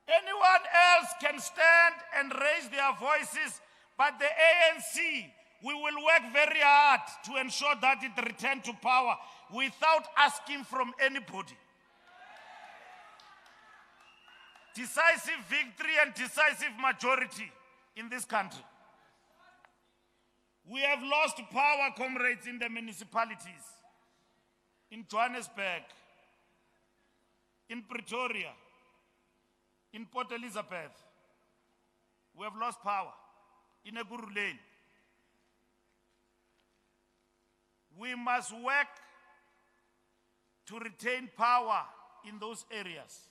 Speaker 7: Anyone else can stand and raise their voices, but the ANC, we will work very hard to ensure that it returns to power without asking from anybody. Decisive victory and decisive majority in this country. We have lost power, comrades, in the municipalities, in Johannesburg, in Pretoria, in Port Elizabeth. We have lost power in Ekurhuleni. We must work to retain power in those areas.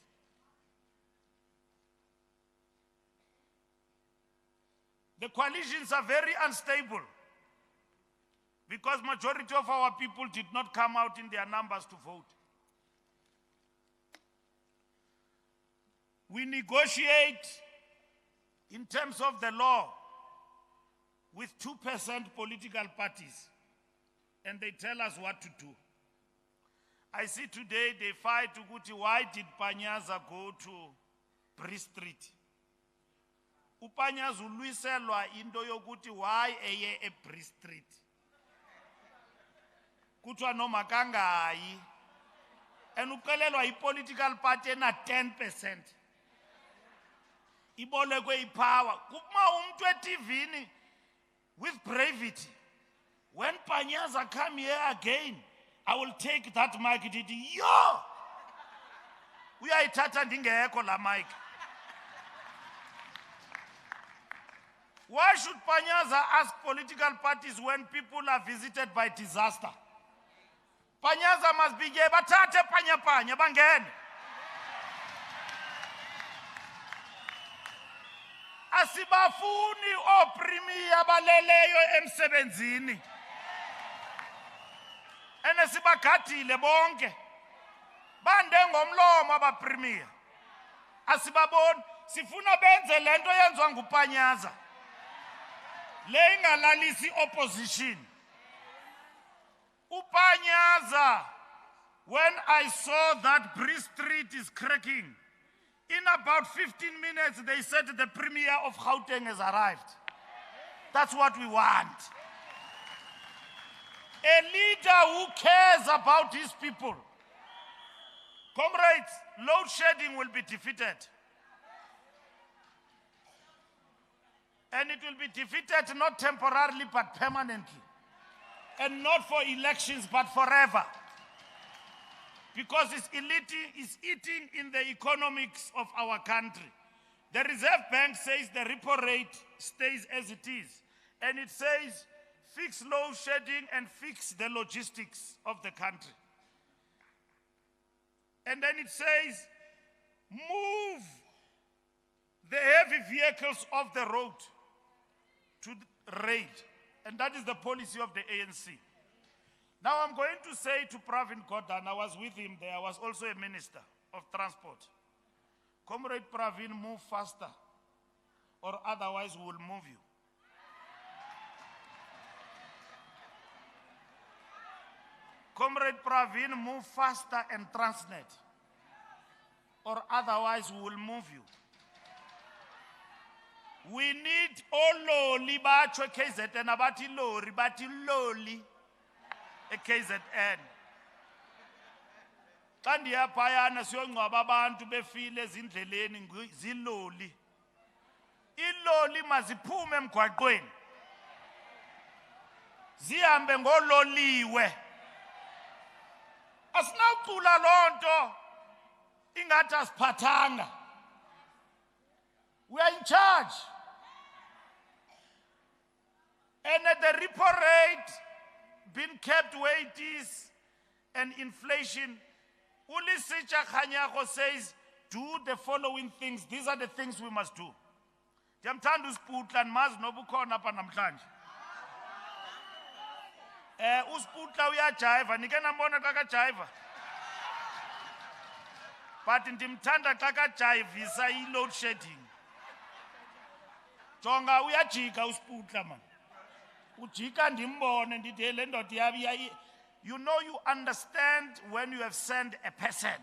Speaker 7: The coalitions are very unstable because majority of our people did not come out in their numbers to vote. We negotiate in terms of the law with 2% political parties, and they tell us what to do. I see today they fight ukuthi why did Panyaza go to Bree Street? Upanyaza ulwiselwa into yokuthi why eye Bree Street. Kuthiwa noma kangayi. And uqelelwa i-political party na 10%. Ibolekwe ipower. Kuma umuntu eTVini with brevity. When Panyaza come here again, I will take that mic. Yo! Uyayithatha ndingekho la mic. Why should Panyaza ask political parties when people are visited by disaster? Panyaza must be here, bathathe panya bangene. Asibafuni oprimiya baleleyo emsebenzini. Ene sibagadile bonke. Bande ngomlomo abaprimiya. Asibaboni, sifuna benze lento yenziwa nguPanyaza. Le ingalalisi opposition. Upanyaza, when I saw that Bree Street is cracking, in about 15 minutes they said the premier of Gauteng has arrived. That's what we want. A leader who cares about his people. Comrades, load shedding will be defeated. And it will be defeated not temporarily but permanently. And not for elections but forever. Because it's eating in the economics of our country. The Reserve Bank says the repo rate stays as it is. And it says fix load shedding and fix the logistics of the country. And then it says move the heavy vehicles off the road to raid. And that is the policy of the ANC. Now I'm going to say to Pravin Gordhan, I was with him there, I was also a minister of transport. Comrade Pravin, move faster, or otherwise we will move you. Comrade Pravin, move faster and Transnet, or otherwise we will move you. We need all loli bacho KZN abati lori bati loli e KZN. Kandi yaphayana siyongcwaba abantu befile ezindleleni ziloli. Iloli maziphume emgwaqweni. Zihambe ngololiwe. Asinawucula lonto ingathi asiphathanga. We are in charge. And at the repo rate being kept where it is and inflation, Uli Sicha Khanyago says, do the following things. These are the things we must do. Jamtandu usputla nmazi nobukhona apha namhlanje. Usputla uyajiva, nike nambona xa kajiva. But ndimthanda xa kajivisa i-load shedding. Jonga uyajika usputla man. Ujika ndimbone ndithi le ndoda yabi. You know, you understand when you have sent a person,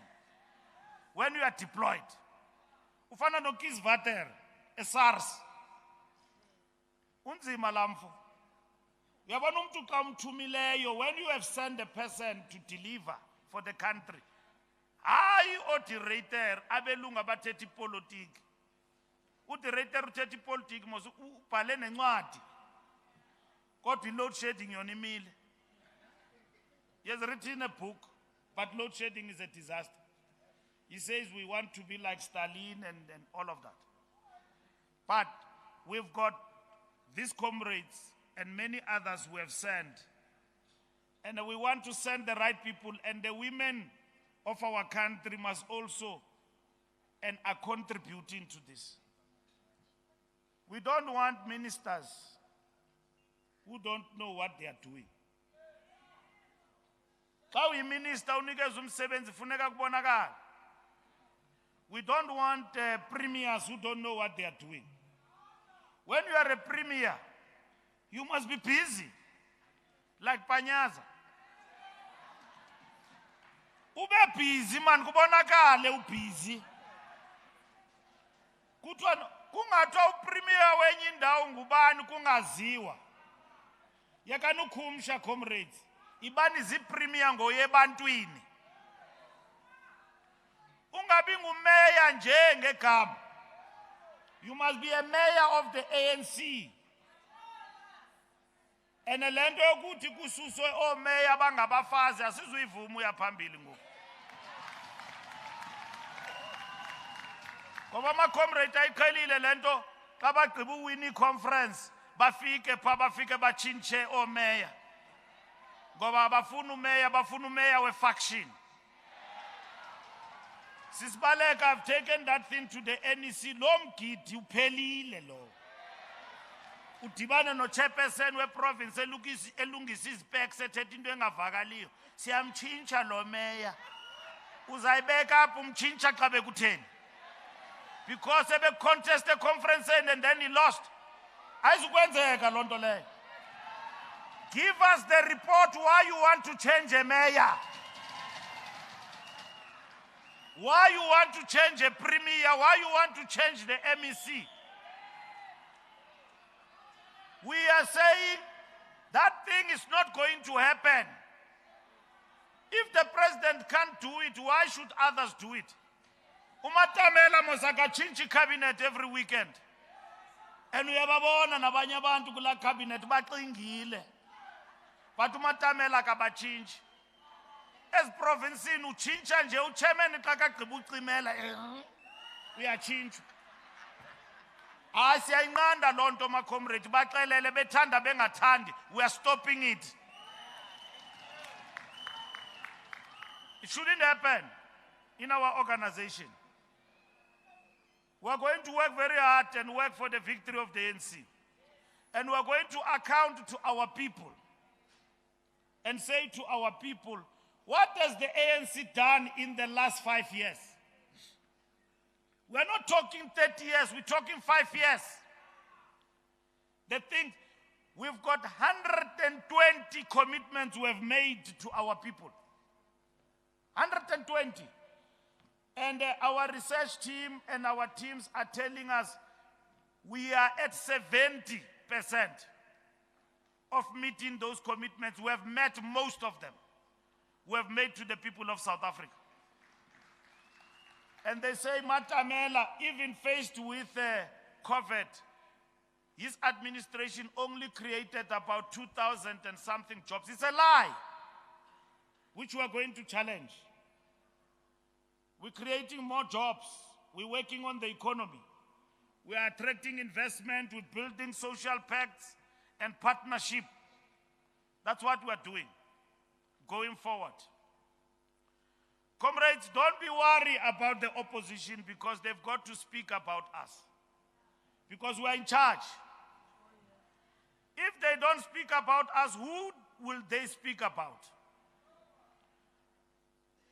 Speaker 7: when you are deployed. Ufana no Kisvater, a SARS. Unzima lamfo. Uyabona umuntu kamthumileyo when you have sent a person to deliver for the country. Hayi odirator abelunga bathethi politics. Udirator uthethi politics mos ubhale nencwadi. Kodwa load shedding yona imile. He has written a book, but load shedding is a disaster. He says we want to be like Stalin and all of that. But we've got these comrades and many others who have sent. And we want to send the right people, and the women of our country must also and are contributing to this. We don't want ministers who don't know what they are doing. Xa uyiminister unikeza umsebenzi funeka kubonakala. We don't want premiers who don't know what they are doing. When you are a premier, you must be busy, like Panyaza. Ube busy man, kubonakale ubusy. Kuthiwa kungathiwa upremier wenye indawo ngubani kungaziwa. Yakani ukhumsha comrades. Ibani zipremier ngoyebantwini. Ungabi ngumeya nje ngegama. You must be a mayor of the ANC. And lento yokuthi kususwe omeya abangabafazi asizuyivuma uyaphambili ngoku. Ngoba ama-comrade ayiqhelile lento xa bagqiba uwini conference bafike pha bafike batshintshe omeya. Ngoba abafuna umeya bafuna umeya we-faction. Sisibaleka, I've taken that thing to the NEC. Lo mgidi uphelile lo. Udibane no-chairperson we-province elungisa izipeks ethetha into engavakaliyo. Siyamtshintsha lo meya. Uzayibeka apho umtshintsha xa bekutheni. Because ebe-contest conference and then he lost. Ayizukwenzeka loo nto leyo. Give us the report why you want to change a mayor. Why you want to change a premier, why you want to change the MEC. We are saying that thing is not going to happen. If the president can't do it, why should others do it? Umatamela mosaka chinchi cabinet every weekend. And we have uyababona nabanye abantu kula cabinet baxingile. But umatamela kabachinchi. As province uchincha nje uchairman xa kagqiba ucimela uyachintsha. Siyayinqanda loo nto ma-comrade baxelele bethanda bengathandi. We are stopping it. It shouldn't happen in our organization. We are going to work very hard and work for the victory of the ANC. And we are going to account to our people and say to our people, what has the ANC done in the last 5 years? We're not talking 30 years, we're talking 5 years. The thing, we've got 120 commitments we have made to our people. 120. And our research team and our teams are telling us we are at 70% of meeting those commitments. We have met most of them. We have made to the people of South Africa. And they say Matamela, even faced with COVID, his administration only created about 2,000 and something jobs. It's a lie, which we are going to challenge. We're creating more jobs. We're working on the economy. We are attracting investment with building social pacts and partnership. That's what we're doing going forward. Comrades, don't be worried about the opposition because they've got to speak about us. Because we are in charge. If they don't speak about us, who will they speak about?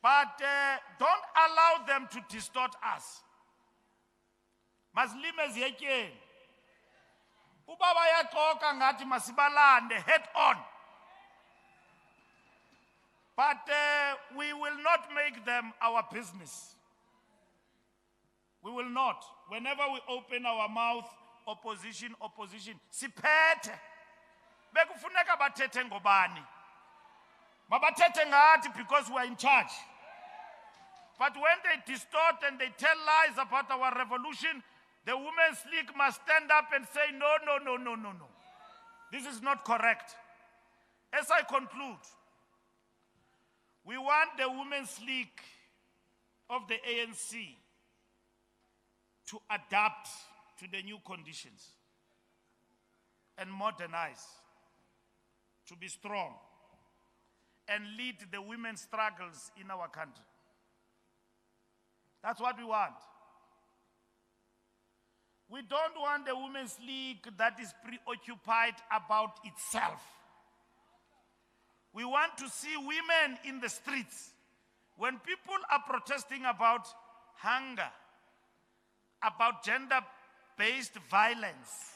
Speaker 7: But don't allow them to distort us. Maslime ziyekeni. Ubaba yaxoka ngathi masibalande head on. But we will not make them our business. We will not. Whenever we open our mouth, opposition, siphethe. Bekufuneka bathethe ngobani. Mabathethe ngathi because we are in charge. But when they distort and they tell lies about our revolution, the Women's League must stand up and say, no. This is not correct. As I conclude, we want the Women's League of the ANC to adapt to the new conditions and modernize, to be strong, and lead the women's struggles in our country. That's what we want. We don't want a women's league that is preoccupied about itself. We want to see women in the streets. When people are protesting about hunger, about gender-based violence,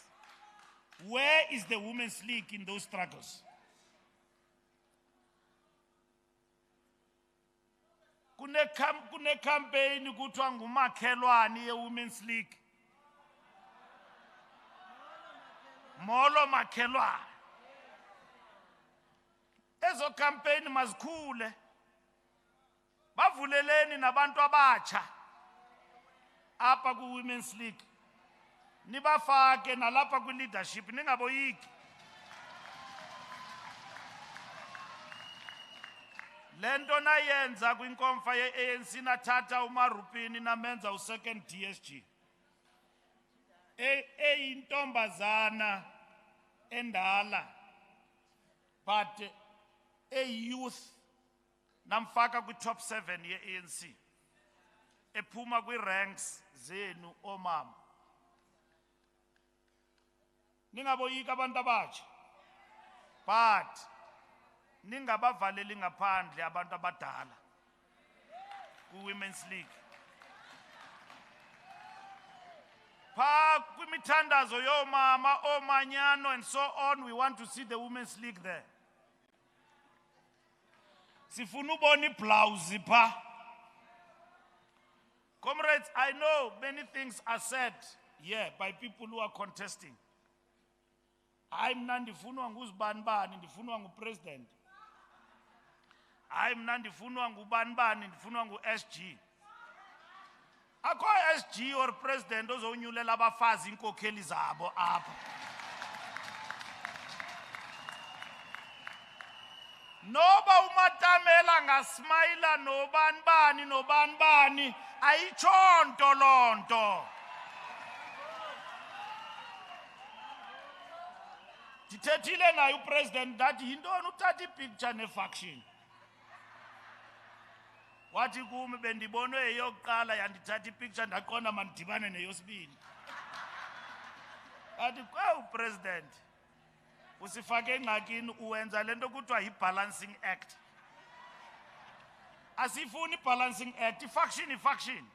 Speaker 7: where is the women's league in those struggles? Kune campaign kuthiwa ngumakhelwane ye-women's league. Molo makhelwane. Ezo campaign mazikhule. Bavuleleni nabantu abatsha apha ku-women's league. Nibafake nalapha kwi-leadership, ningaboyiki. Lento nayenza kwinkomfa ye-ANC nathatha uMarupini namenza u-second DSG. Eyintombazana endala, but youth namfaka kwi-top 7 ye-ANC. Ephuma kwi-ranks zenu omama. Ningaboyika abantu abatsha, but ningabavaleli ngaphandle abantu abadala ku-women's league. Pha kwimithandazo yomama, omanyano and so on, we want to see the women's league there. Sifuna ubona iblouse pha. Comrades, I know many things are said here by people who are contesting. I'm nandifunwa nguzibanibani, ndifunwa ngupresident. I'm nandifunwa ngubanibani, ndifunwa ngu-SG. Akho SG or president ozonyulela abafazi inkokheli zabo apha. Noba umatamela ngasmayila nobanibani ayichonto lonto. Ndithethile naye upresident ndathi yintoni uthatha ipicture nefaction. Wathi kumi bendibonwe eyokuqala yandithatha ipicture ndaqonda mandibane neyosibini. Athi kwewu president usifake engxakini uwenza lento kuthiwa yi-balancing act. Asifuni i-balancing act, i-faction.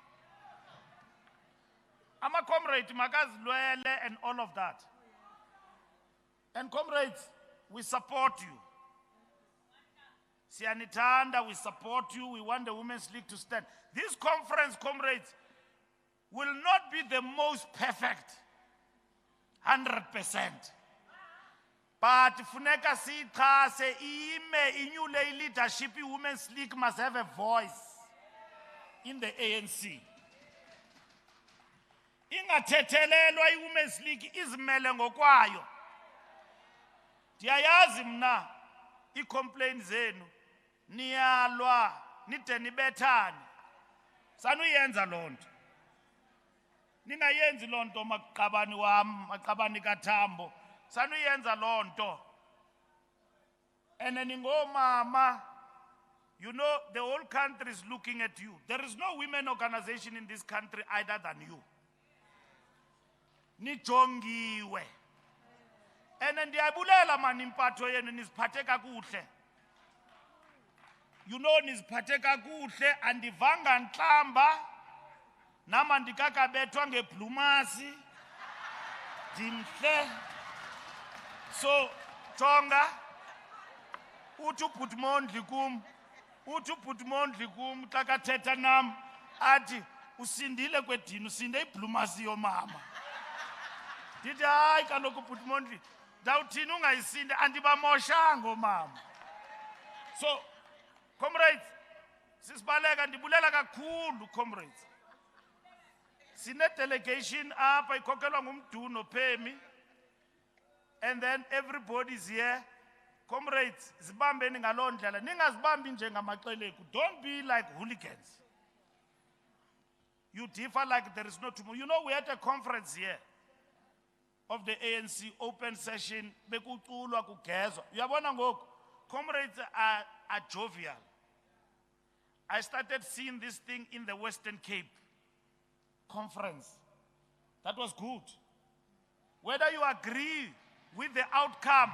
Speaker 7: Ama-comrade makazilwele and all of that. And comrades, we support you. Siyanithanda, we support you. We want the Women's League to stand. This conference, comrades, will not be the most perfect, 100%. But funeka sichase inyule leadership, Women's League must have a voice in the ANC. Ingathethelelwa i-Women's League izimele ngokwayo. Ndiyayazi mna i-complaint zenu niyalwa nide nibethane. Sanuyenza lonto. Ningayenzi lonto maqabani wam, maqabani kaThambo. Sanuyenza lonto. And ningomama, you know the whole country is looking at you. There is no women organization in this country other than you. Nijongiwe. And ndiyabulela mani impatho yenu niziphathe kakuhle. You know niziphathe kakuhle andivanga nhlamba nama ndikakabethwa ngeblumasi ndimhle. So Tonga uthi ubhutmondli kum xa kathetha nam athi usindile kwedini usinde iblumasi yomama. Ndithi hayi kaloku ubhutmondli ndawuthini ungayisinde andibamoshanga omama. So comrades, sisibaleka ndibulela kakhulu comrades. Sine delegation apha ikhokelwa ngumduno Phemi. And then everybody's here. Comrades, zibambeni ngaloo ndlela. Ningazibambi njengamaxeleku. Don't be like hooligans. You differ like there is no tomorrow. You know, we had a conference here of the ANC open session. Bekuculwa kugezwa. Uyabona ngoku, comrades are jovial. I started seeing this thing in the Western Cape conference That was good. Whether you agree with the outcome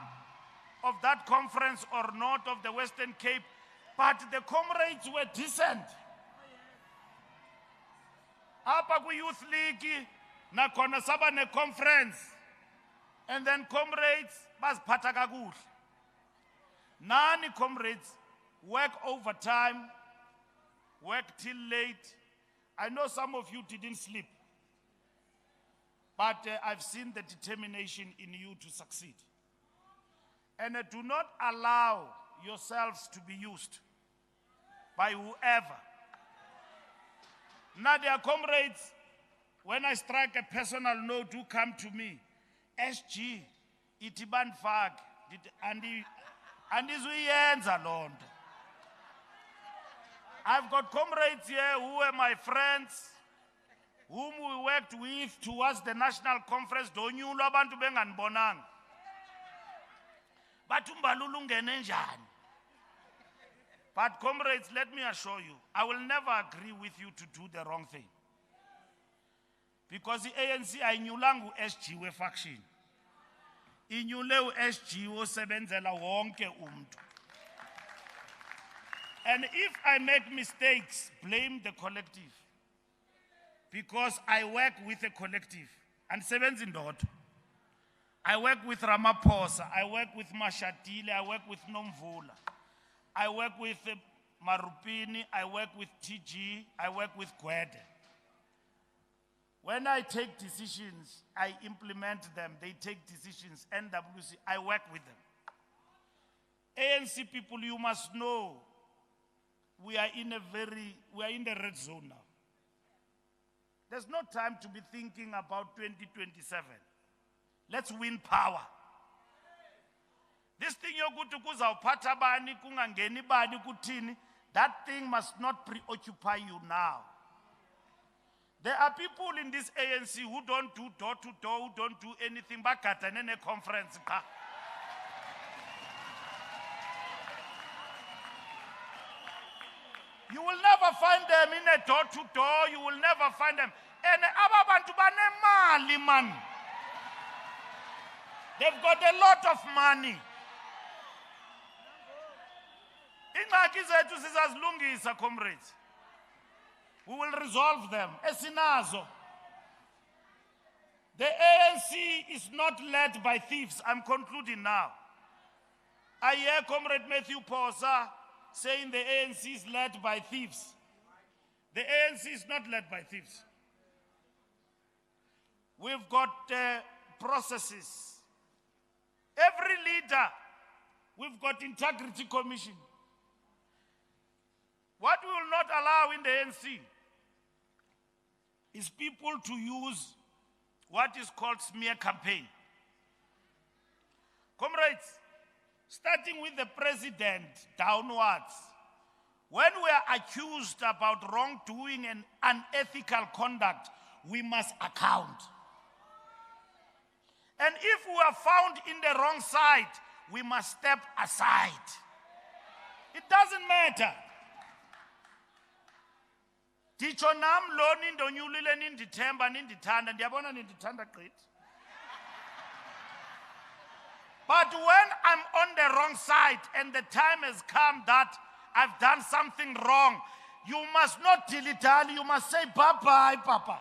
Speaker 7: of that conference or not of the Western Cape, but the comrades were decent. Apa ku Youth League, nakhona saba ne conference, and then comrades baziphatha kakuhle. Nani comrades work overtime, work till late. I know some of you didn't sleep, but I've seen the determination in you to succeed. And do not allow yourselves to be used by whoever. Now, dear comrades, when I strike a personal note, do come to me. SG, itiban fag, and is we ends alone. I've got comrades here who are my friends, whom we worked with towards the national conference. Don't you love to beng and bonang? But But comrades, let me assure you, I will never agree with you to do the wrong thing. Because the ANC ayinyulangu SG we faction. Inyule SG wo sebenzela wonke umuntu. And if I make mistakes, blame the collective. Because I work with a collective. And sebenza indoda. I work with Ramaphosa, I work with Mashatile, I work with Nomvula. I work with Marupini, I work with TG, I work with Gwede. When I take decisions, I implement them. They take decisions. NWC, I work with them. ANC people, you must know, we are in the red zone now. There's no time to be thinking about 2027. Let's win power. This thing you're good to kuzawuphatha bani kungangeni bani kuthini, that thing must not preoccupy you now. There are people in this ANC who don't do door to door, who don't do anything but a conference. You will never find them in a door to door, you will never find them. And ababantu banemali man. They've got a lot of money. Ingxaki zethu sizazilungisa, comrades. We will resolve them. Esinazo. The ANC is not led by thieves. I'm concluding now. I hear Comrade Matthew Posa saying the ANC is led by thieves. The ANC is not led by thieves. We've got processes. Every leader, we've got integrity commission. What we will not allow in the ANC is people to use what is called smear campaign. Comrades, starting with the president downwards, when we are accused about wrongdoing and unethical conduct, we must account. And if we are found in the wrong side, we must step aside. It doesn't matter. Ticho nam lo nindonyulile nindithemba nindithanda ndiyabona nindithanda great. But when I'm on the wrong side and the time has come that I've done something wrong, you must not dilly-dally, you must say bye-bye, Papa.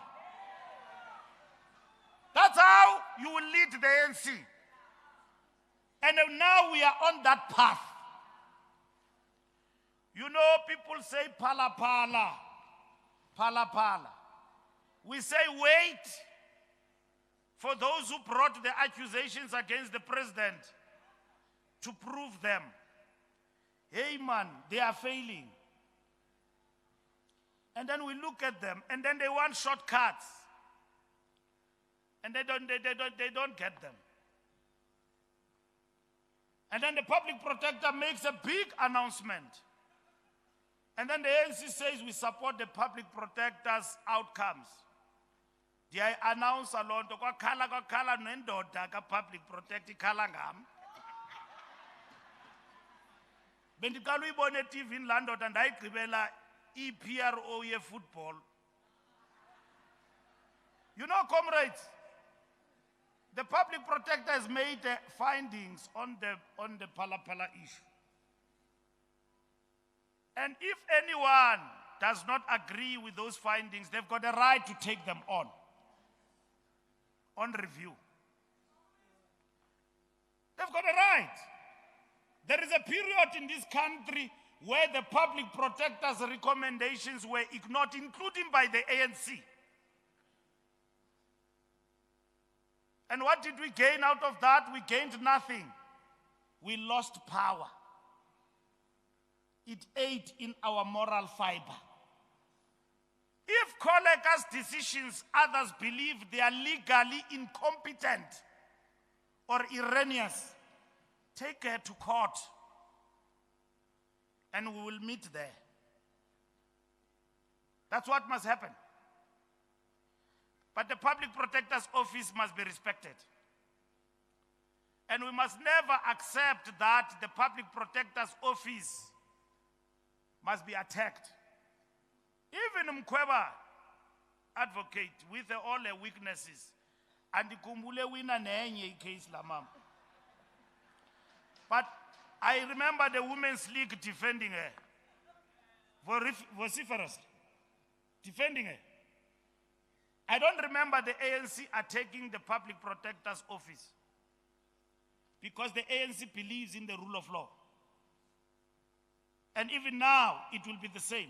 Speaker 7: That's how you will lead the ANC. And now we are on that path. You know, people say pala pala, pala pala. We say wait for those who brought the accusations against the president to prove them. Hey man, they are failing. And then we look at them, and then they want shortcuts. And they don't get them. And then the public protector makes a big announcement. And then the ANC says we support the public protector's outcomes. They announce a lot of kala nendoda ka public protector kala ngam. Bendikalu ibone TV in London and I kribela EPRO ye football. You know, comrades, the public protector has made findings on the Phala issue. And if anyone does not agree with those findings, they've got a right to take them on review. They've got a right. There is a period in this country where the public protector's recommendations were ignored, including by the ANC. And what did we gain out of that? We gained nothing. We lost power. It ate in our moral fiber. If Koleka's decisions, others believe they are legally incompetent or erroneous, take her to court and we will meet there. That's what must happen. But the public protector's office must be respected. And we must never accept that the public protector's office must be attacked. Even Mkweba advocate with all her weaknesses, and the Kumbule winner nenye case la mama. But I remember the Women's League defending her, vociferously defending her. I don't remember the ANC attacking the public protector's office because the ANC believes in the rule of law. And even now, it will be the same.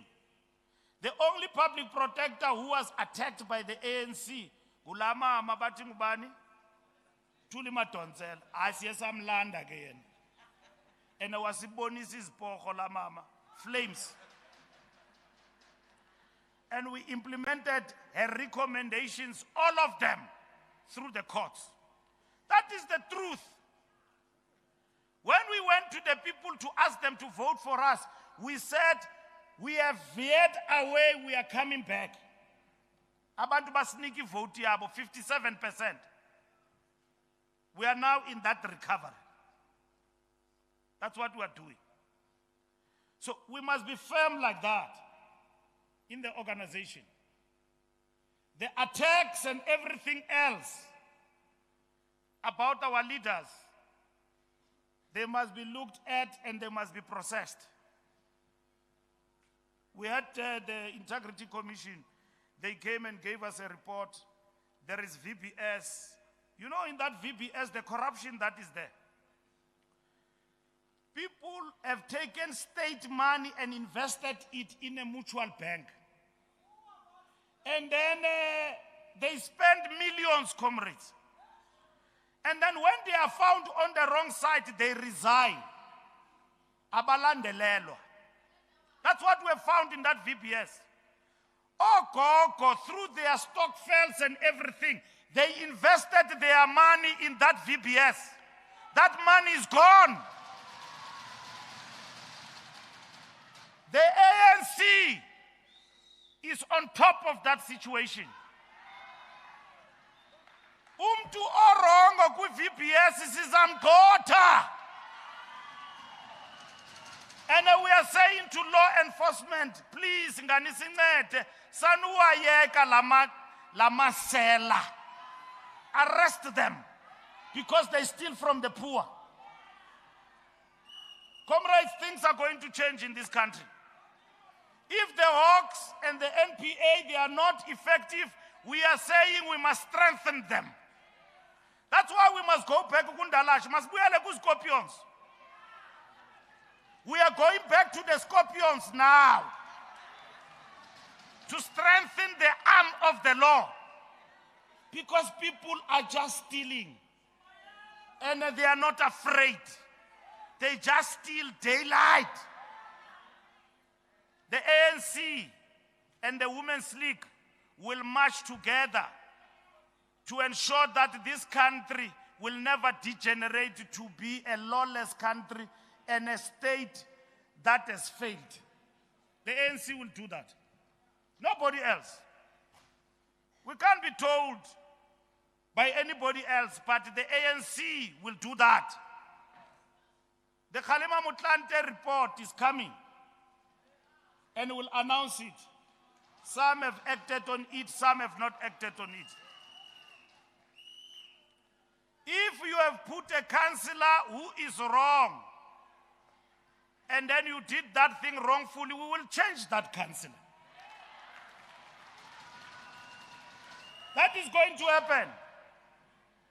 Speaker 7: The only public protector who was attacked by the ANC, Gulama Mabati Mubani, Tulima Tonsel, Asiesamland again. And I was Bonisis Pohola Mama, Flames. And we implemented her recommendations, all of them, through the courts. That is the truth. When we went to the people to ask them to vote for us, we said, we have veered away, we are coming back. Abantu basniki vote yabo, 57%. We are now in that recovery. That's what we are doing. So we must be firm like that in the organization. The attacks and everything else about our leaders, they must be looked at and they must be processed. We had the Integrity Commission. They came and gave us a report. There is VBS. You know, in that VBS, the corruption that is there. People have taken state money and invested it in a mutual bank. And then they spend millions, comrades. And then when they are found on the wrong side, they resign. Abalandelelo. That's what we have found in that VBS. Go through their stock fells and everything. They invested their money in that VBS. That money is gone. The ANC is on top of that situation. Umtu orongo ku VBS is amgota. And we are saying to law enforcement, please, nganisincede, sanuwayeka lama sela. Arrest them because they steal from the poor. Comrades, things are going to change in this country. If the Hawks and the NPA, they are not effective, we are saying we must strengthen them. That's why we must go back to Kundalash, must be like scorpions. We are going back to the scorpions now to strengthen the arm of the law because people are just stealing and they are not afraid. They just steal daylight. The ANC and the Women's League will march together to ensure that this country will never degenerate to be a lawless country and a state that has failed. The ANC will do that. Nobody else. We can't be told by anybody else, but the ANC will do that. The Kgalema Motlanthe report is coming and will announce it. Some have acted on it, some have not acted on it. If you have put a councillor who is wrong, and then you did that thing wrongfully, we will change that councillor. That is going to happen.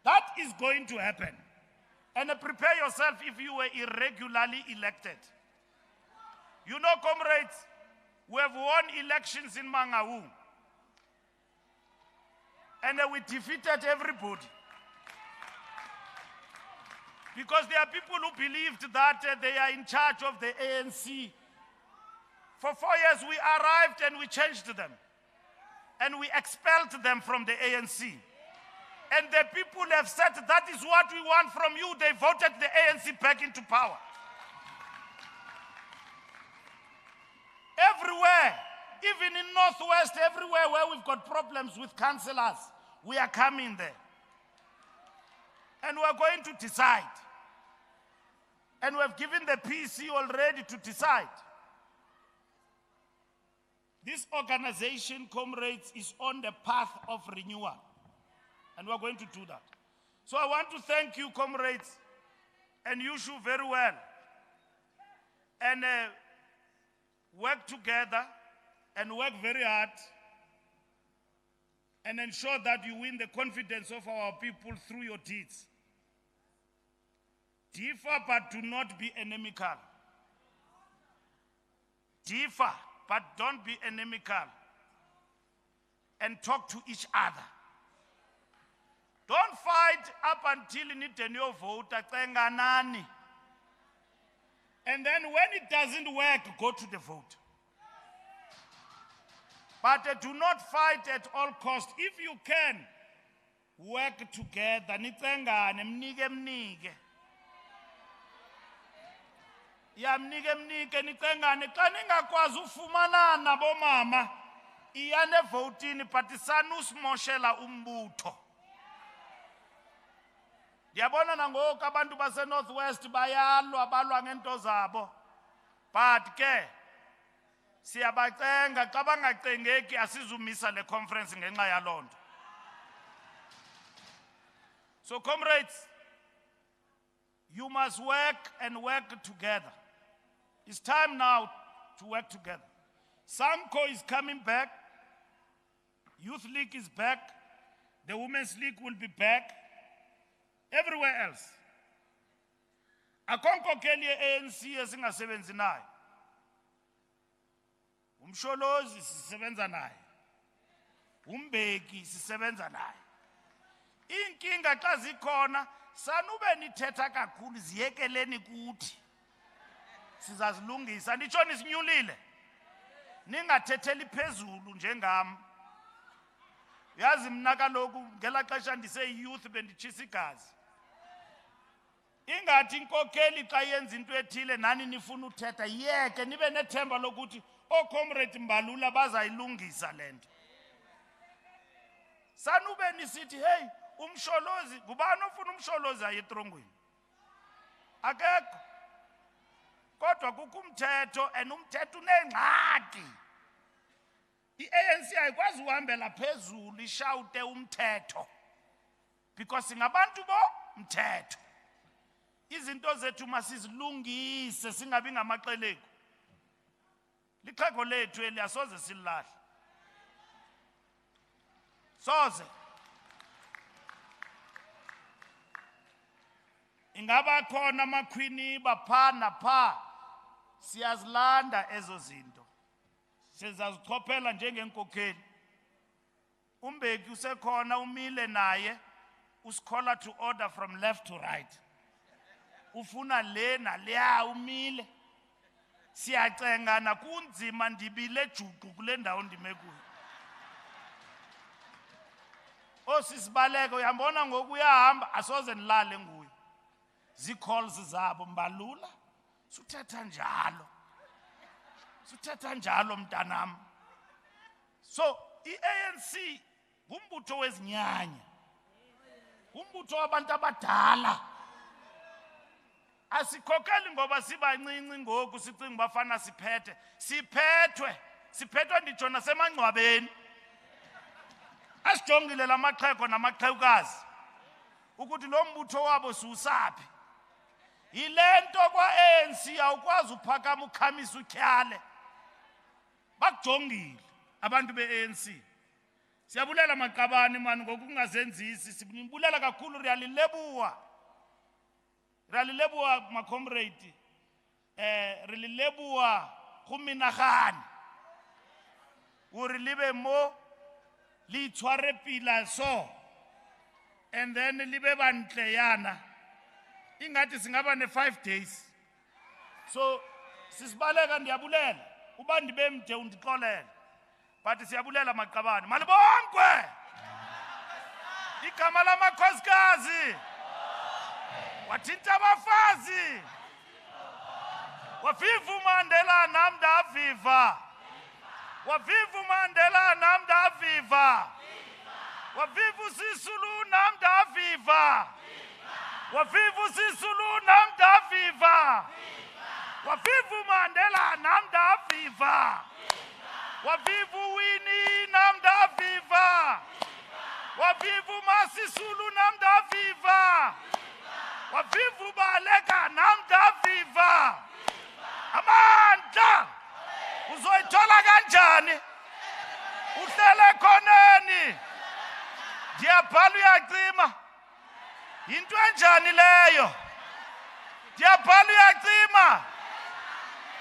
Speaker 7: That is going to happen. And prepare yourself if you were irregularly elected. You know, comrades, we have won elections in Mangaung. And we defeated everybody. Because there are people who believed that they are in charge of the ANC. For 4 years we arrived and we changed them. And we expelled them from the ANC. And the people have said that is what we want from you. They voted the ANC back into power. Everywhere, even in Northwest, everywhere where we've got problems with councillors, we are coming there. And we're going to decide. And we've given the PC already to decide. This organization, comrades, is on the path of renewal. And we're going to do that. So I want to thank you, comrades, and you should very well. And work together and work very hard and ensure that you win the confidence of our people through your deeds. Differ, but do not be inimical. Differ, but don't be inimical. And talk to each other. Don't fight up until you need a new vote. And then when it doesn't work, go to the vote. But do not fight at all costs. If you can, work together. Ya mnike nicengane xa ningakwazi ufumanana bomama iyane votini but sanusimoshela umbutho. Ndiyabona nangoku abantu base Northwest bayalwa balwa ngento zabo. But ke siyabacenga xa bangacengeki asizumisa le conference ngenxa yaloo nto. So comrades, you must work and work together. It's time now to work together. SANCO is coming back. Youth League is back. The Women's League will be back. Everywhere else. Akonkokeli ANC esingasebenzi nayo. Umsholozi sisebenza naye. Umbeki sisebenza naye. Inkinga xa zikhona sanube nithetha kakhulu ziyekeleni kuthi. Sizazilungisa nditsho nisinyulile. Ningathetheli phezulu njengami. Yazi mna kaloku ngela xesha ndise-youth benditshisa igazi. Ingathi inkokeli xa yenza into ethile nani nifuna uthetha yeke nibe nethemba lokuthi comrade Mbalula bazayilungisa le nto. Sanube nisithi hey umsholozi ngubani ofuna umsholozi aye etrongweni? Akekho. Kodwa kukho umthetho and umthetho unengxaki. I-ANC ayikwazi uhambela phezulu ishawute umthetho because singabantu bo mthetho. Izinto zethu masizilungise singabi ngamaxeleko. Lixhego lethu eliyasoze silahle. Soze. Ingaba khona amakhwini bapha napha siyazilanda ezo zinto. Sizazichophela njengenkokheli. Umbeki usekhona umile naye usikhola to order from left to right. Ufuna le na leya umile. Siyacengana kunzima ndibile juqu kule ndawo ndime kuyo. Osisibaleko uyambona ngoku uyahamba asoze nilale nguye. Zicalls zabo Mbalula. Suthetha njalo. Suthetha njalo mntanam. So i-ANC ngumbutho wezinyanya. Ngumbutho wabantu abadala. Asikhokeli ngoba sibancinci ngoku sicinga bafana siphethe. Siphethwe nditsho nasemangcwabeni. Asijongile lamaxhego namaxhewukazi. ukuthi lo mbutho wabo siwusaphi. Yilento kwa-ANC awukwazi uphakama ukhamisa utyhale. Bakujongile abantu be-ANC. Siyabulela Maqabane mani ngokungazenzisi. Sibulela kakhulu Riyalilebuwa ma comrade. Riyalilebuwa go menagane. Uri libe mo li tshware pila so. And then libe bantle yana. Ingathi singaba ne 5 days. So sisibaleka ndiyabulela. Uba ndibe mde undixolele. But siyabulela Maqabane. Malibongwe. Igama lamakhosikazi. Wathinta abafazi. Waviva Mandela namda viva. Waviva Mandela namda viva. Waviva Sisulu namda viva. Waviva Sisulu namda viva. Waviva Mandela namda viva. Waviva Winnie namda viva. Waviva Masisulu namda viva. Waviva Baleka namda viva. Amandla uzoyithola kanjani? Uhlele khoneni. Ndiyabhala uyacima. Yinto enjani leyo? Ndiyabhala uyacima.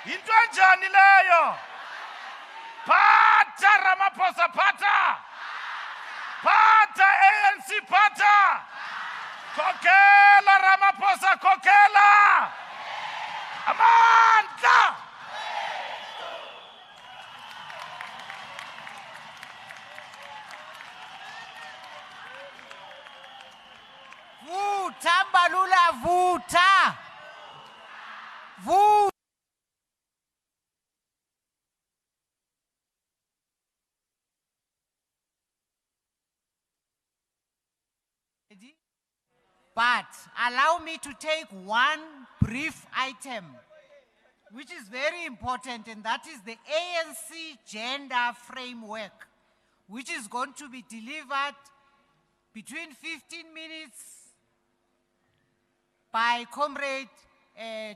Speaker 7: Yinto enjani leyo? Phatha Ramaphosa phatha. Phatha ANC phatha. Kokela Ramaphosa kokela. Amandla.
Speaker 2: Vuta Mbalula, vuta. Vuta. But allow me to take one brief item, which is very important, and that is the ANC gender framework, which is going to be delivered between 15 minutes by Comrade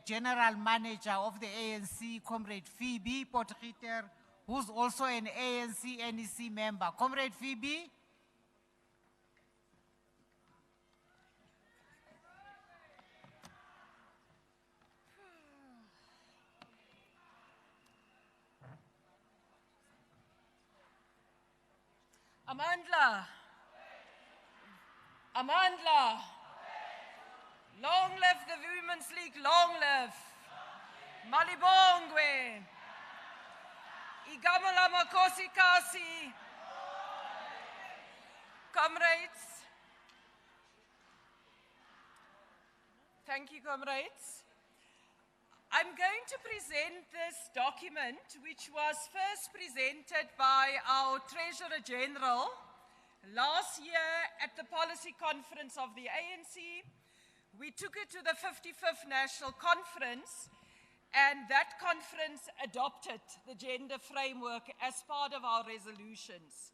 Speaker 2: General Manager of the ANC, Comrade Phoebe Potgieter, who's also an ANC NEC member. Comrade Phoebe.
Speaker 8: Amandla. Amandla. Long live the Women's League, long live. Malibongwe. Igama lamakhosikazi. Comrades. Thank you, comrades. I'm going to present this document, which was first presented by our Treasurer General last year at the policy conference of the ANC. We took it to the 55th National Conference, and that conference adopted the gender framework as part of our resolutions.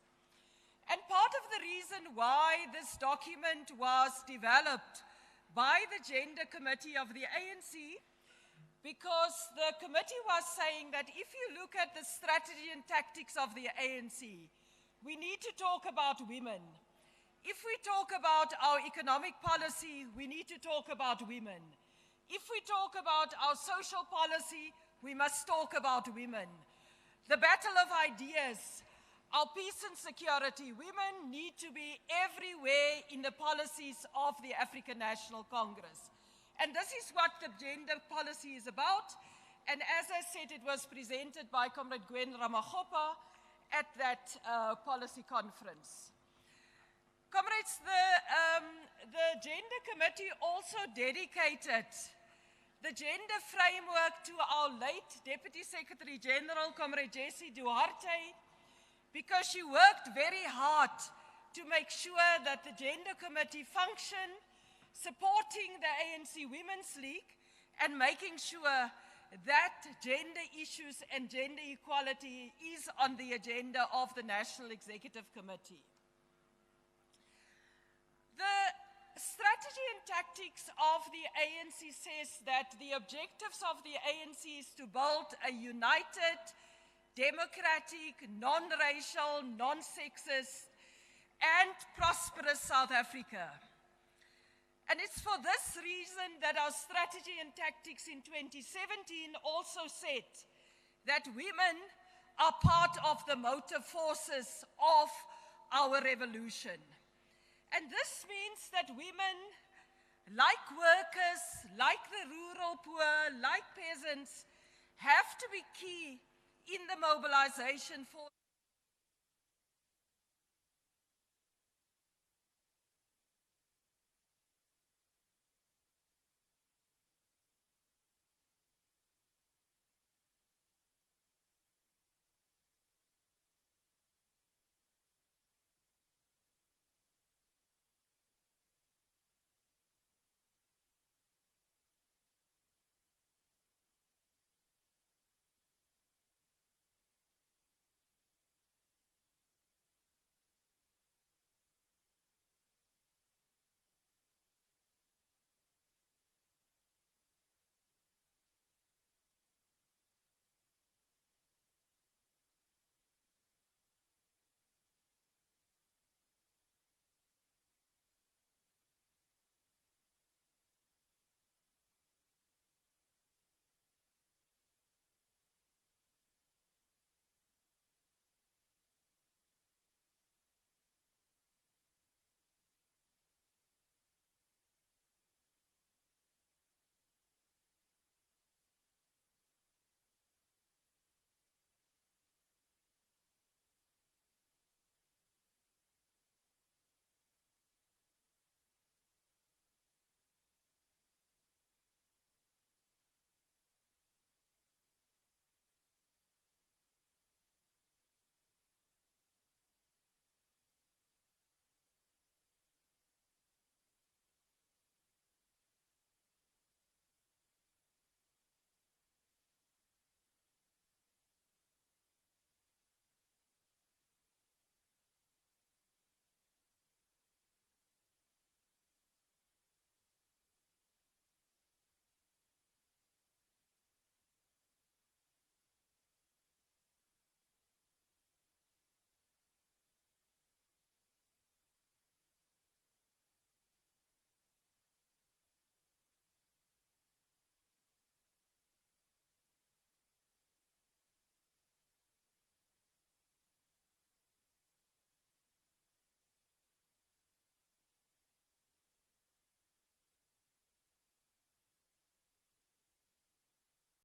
Speaker 8: And part of the reason why this document was developed by the Gender Committee of the ANC, because the committee was saying that if you look at the strategy and tactics of the ANC, we need to talk about women. If we talk about our economic policy, we need to talk about women. If we talk about our social policy, we must talk about women. The battle of ideas, our peace and security, women need to be everywhere in the policies of the African National Congress. And this is what the gender policy is about. And as I said, it was presented by Comrade Gwen Ramakgopa at that policy conference. Comrades, the Gender Committee also dedicated the gender framework to our late Deputy Secretary General, Comrade Jessie Duarte, because she worked very hard to make sure that the Gender Committee functioned, supporting the ANC Women's League and making sure that gender issues and gender equality is on the agenda of the National Executive Committee. The strategy strategy and tactics of the ANC says that the objectives of the ANC is to build a united, democratic, non-racial, non-sexist, and prosperous South Africa. And it's for this reason that our strategy and tactics in 2017 also said that women are part of the motive forces of our revolution. And this means that women, like workers, like the rural poor, like peasants, have to be key in the mobilization for